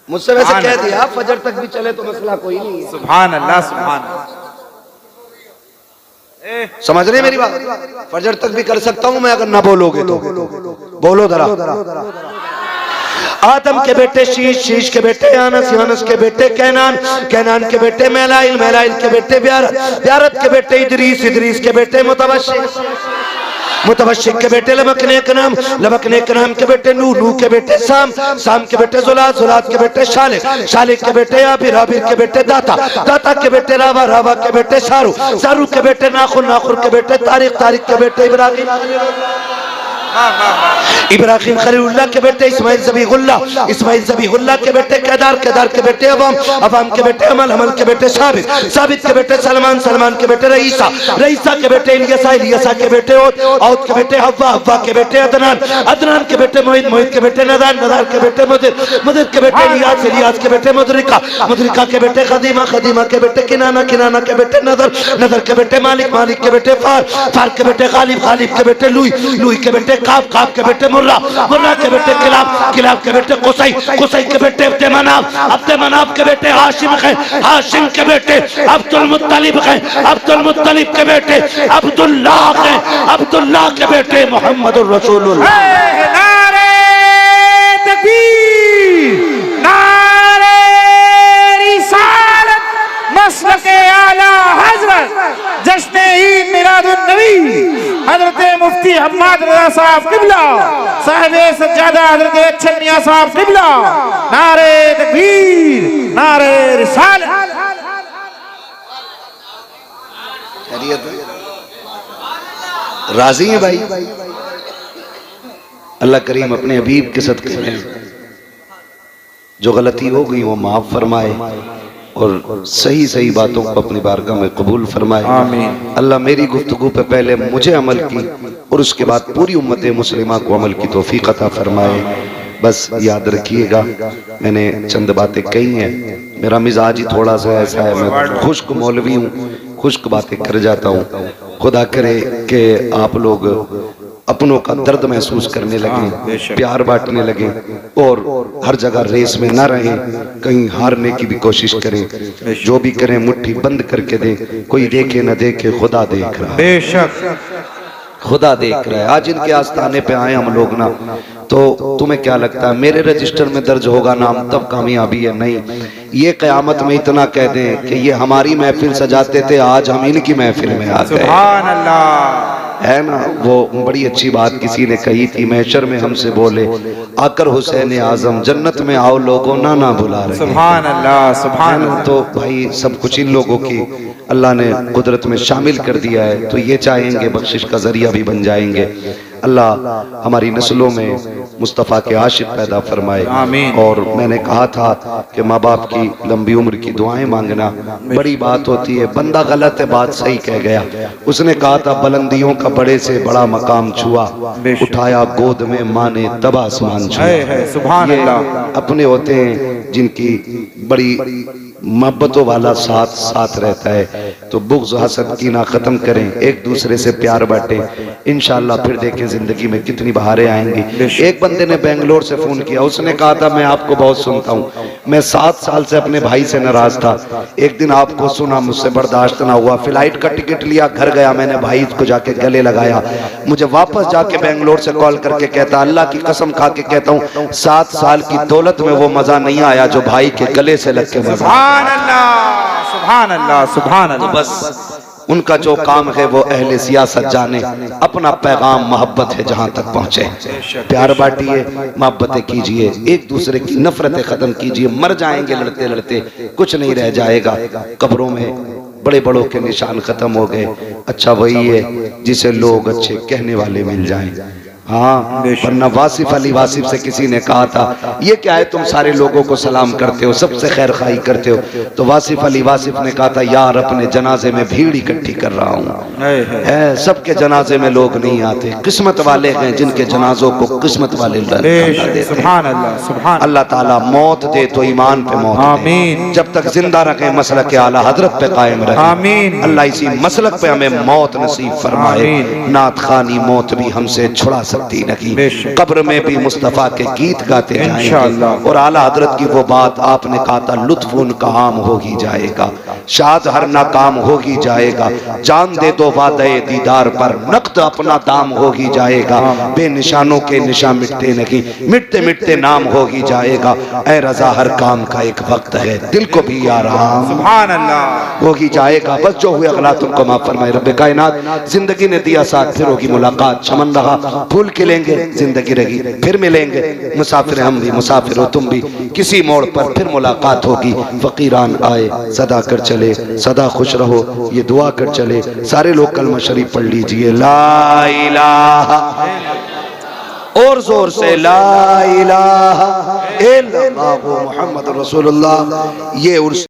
मुझसे वैसे कह दिया फजर तक भी चले तो मसला कोई नहीं है। सुभान अल्लाह, सुभान अल्लाह। समझ रहे मेरी बात? फजर तक भी कर सकता हूं मैं अगर ना बोलोगे तो। बोलो जरा। आदम के बेटे शीश, शीश के बेटे यानस, यानस के बेटे कैनान, कैनान के बेटे मेलाइल, मेलाइल के बेटे ब्यारत, ब्यारत के बेटे इदरीस, इदरीस के बेटे मुतवश्शिक, मुतवश्शिक के बेटे लबकने का नाम, लबकने का नाम के बेटे नूह, नूह के बेटे साम, साम के बेटे जुलाद, जुलाद के बेटे शालिक, शालिक के बेटे आबिर, आबिर के बेटे दाता, दाता के बेटे रावा, रावा के बेटे शारू, शारू के बेटे नाखुर, नाखुर के बेटे तारिक, तारिक के बेटे इब्राहिम, इब्राहिम खलीलुल्लाह के बेटे इस्माइल ज़बीहुल्लाह, इस्माइल ज़बीहुल्लाह के बेटे केदार, केदार के बेटे अवाम, अवाम के बेटे अमल, अमल के बेटे साबित, साबित के बेटे सलमान, सलमान के बेटे रईसा, रईसा के बेटे इलियसा, इलियसा के बेटे औद, औद के बेटे हव्वा, हव्वा के बेटे अदनान, अदनान के बेटे मोहित, मोहित के बेटे नदान, नदान के बेटे मुदिर, मुदिर के बेटे इलियास, इलियास के बेटे मुदरिका, मुदरिका के बेटे खदीमा, खदीमा के बेटे किनाना, किनाना के बेटे नदर, नदर के बेटे मालिक, मालिक के बेटे फार, फार के बेटे गालिब, गालिब के बेटे लुई, लुई के बेटे काब, काब के बेटे मुर्रा, मुर्रा के बेटे किलाब, किलाब के बेटे कुसै, कुसै के बेटे अब्दे मनाफ, अब्दे मनाफ के बेटे हाशिम है, हाशिम के बेटे अब्दुल मुत्तलिब है, अब्दुल मुत्तलिब के बेटे अब्दुल्लाह है, अब्दुल्लाह के बेटे मोहम्मदुर रसूलुल्लाह। नारे तकबीर, नारे रिसालत, मसलके आला हजरत, जश्न ईद मिलादुन नबी हजरत मुफ्ती हम्माद रज़ा साहब किबला, साहिब सज्जादा हजरत अच्छन मियां साहब किबला। नारे तकबीर, नारे रिसालत। राजी है भाई? अल्लाह करीम अपने हबीब के सदक़े में जो गलती हो गई वो माफ फरमाए और सही सही बातों को अपनी बारगाह में कबूल फरमाए। आमीन। अल्लाह मेरी गुफ्तगू पे पहले मुझे अमल की और उसके बाद पूरी उम्मत मुस्लिमा को अमल की तौफीक अता फरमाए। बस याद रखिएगा, मैंने चंद बातें कही हैं, मेरा मिजाज ही थोड़ा सा ऐसा है, मैं खुश्क मौलवी हूँ, खुश्क बातें कर जाता हूँ। खुदा करे कि आप लोग अपनों का दर्द महसूस करने लगे, प्यार बांटने लगे और हर जगह रेस में ना रहें, कहीं हारने की भी कोशिश करें। जो भी करें मुट्ठी बंद करके दें, कोई देखे न देखे, खुदा देख रहा है, बेशक खुदा देख रहा है। आज इनके आस्थाने पे आए हम लोग ना, तो तुम्हें क्या लगता है मेरे रजिस्टर में दर्ज होगा नाम तब कामयाबी है? नहीं, ये क़यामत में इतना कह दें कि ये हमारी महफिल सजाते थे, आज हम इनकी महफिल में आ गए। सुभान अल्लाह, है ना? वो बड़ी अच्छी बात किसी ने कही थी, महशर में हमसे बोले, आकर हुसैन आजम जन्नत में आओ लोगों ना ना बुला रहे। सुभान अल्लाह, सुभान अल्लाह। तो भाई सब कुछ इन लोगों की अल्लाह ने कुदरत में शामिल कर दिया है, तो ये चाहेंगे बख्शिश का जरिया भी बन जाएंगे। अल्लाह हमारी नस्लों में मुस्तफ़ा के आशिक पैदा फरमाए। आमीन। और मैंने कहा था कि माँ बाप की लंबी उम्र की दुआएं मांगना बड़ी बात होती है। बंदा गलत है, बात सही कह गया। उसने कहा था बुलंदियों का बड़े से बड़ा मकाम छुआ, उठाया गोद में माने तब आसमान छुआ। सुभान अल्लाह। अपने होते हैं जिनकी बड़ी मोहब्बतों वाला साथ साथ रहता है, तो बुग़्ज़ हसद की ना खत्म करें, एक दूसरे से प्यार बांटें, इंशाअल्लाह फिर देखें जिंदगी में कितनी बहारें आएंगी। एक बंदे ने बेंगलोर से फोन किया, उसने कहा था मैं आपको बहुत सुनता हूँ, मैं 7 साल से अपने भाई से नाराज था, एक दिन आपको सुना, मुझसे बर्दाश्त ना हुआ, फ्लाइट का टिकट लिया, घर गया, मैंने भाई को जाके गले लगाया, मुझे वापस जाके बेंगलोर से कॉल करके कहता, अल्लाह की कसम खा के कहता हूँ 7 साल की दौलत में वो मजा नहीं आया जो भाई के गले से लग के मजा। सुभान अल्लाह, सुभान अल्लाह, सुभान अल्लाह। तो बस उनका जो काम है वो अहले सियासत जाने, अपना पैगाम मोहब्बत है जहां तक पहुंचे। प्यार बांटिए, मोहब्बतें कीजिए, एक दूसरे की नफरतें खत्म कीजिए। मर जाएंगे लड़ते लड़ते, कुछ नहीं रह जाएगा। कब्रों में बड़े बड़ों के निशान खत्म हो गए। अच्छा वही है जिसे लोग अच्छे कहने वाले मिल जाएं। हाँ, वरना वासिफ अली वासिफ से किसी ने कहा था, ये क्या है तुम सारे लोगों को सलाम करते हो, सबसे खैर खाई करते हो? तो वासिफ अली वासिफ ने कहा था, यार अपने जनाजे में भीड़ इकट्ठी कर रहा हूँ। सबके जनाजे में लोग नहीं आते, किस्मत वाले हैं जिनके जनाजों को किस्मत वाले सुभान अल्लाह, सुभान अल्लाह ताला मौत दे तो ईमान पे मौत आमीन। जब तक जिंदा रखे मसलक के आला हजरत पे कायम रहे। आमीन। अल्लाह इसी मसलक पे हमें मौत नसीब फरमाए। नात खानी मौत भी हमसे छुड़ा सकती नहीं। कब्र में भी मुस्तफा के गीत गाते जाएंगे और आला हजरत की वो बात आपने कहा था, लुत्फ उनका आम हो ही जाएगा। शाद हर नाकाम हो ही जाएगा, जान दे दो वादे दीदार पर, नक़द अपना दाम हो ही जाएगा, बेनिशानों के निशान मिटते नहीं, मिटते मिटते नाम हो ही जाएगा। ऐ रजा हर काम का एक वक्त है, दिल को भी आराम सुभान अल्लाह हो ही जाएगा। बस जो हुए अगला तुमको माफ फरमाए रब्बे कायनात। जिंदगी ने दिया साथ, फिर होगी मुलाकात, चमन रहा फूल खिलेंगे, जिंदगी रही फिर मिलेंगे, मुसाफिर हम भी मुसाफिर हो तुम भी, किसी मोड़ पर फिर मुलाकात होगी। फकीरान आए सदा कर चले, सदा खुश रहो ये दुआ कर चले। सारे लोग कलमा शरीफ पढ़ लीजिए, ला इलाहा, और जोर से ला इलाहा इल्लल्लाह मुहम्मद रसूलुल्लाह। ये उर्स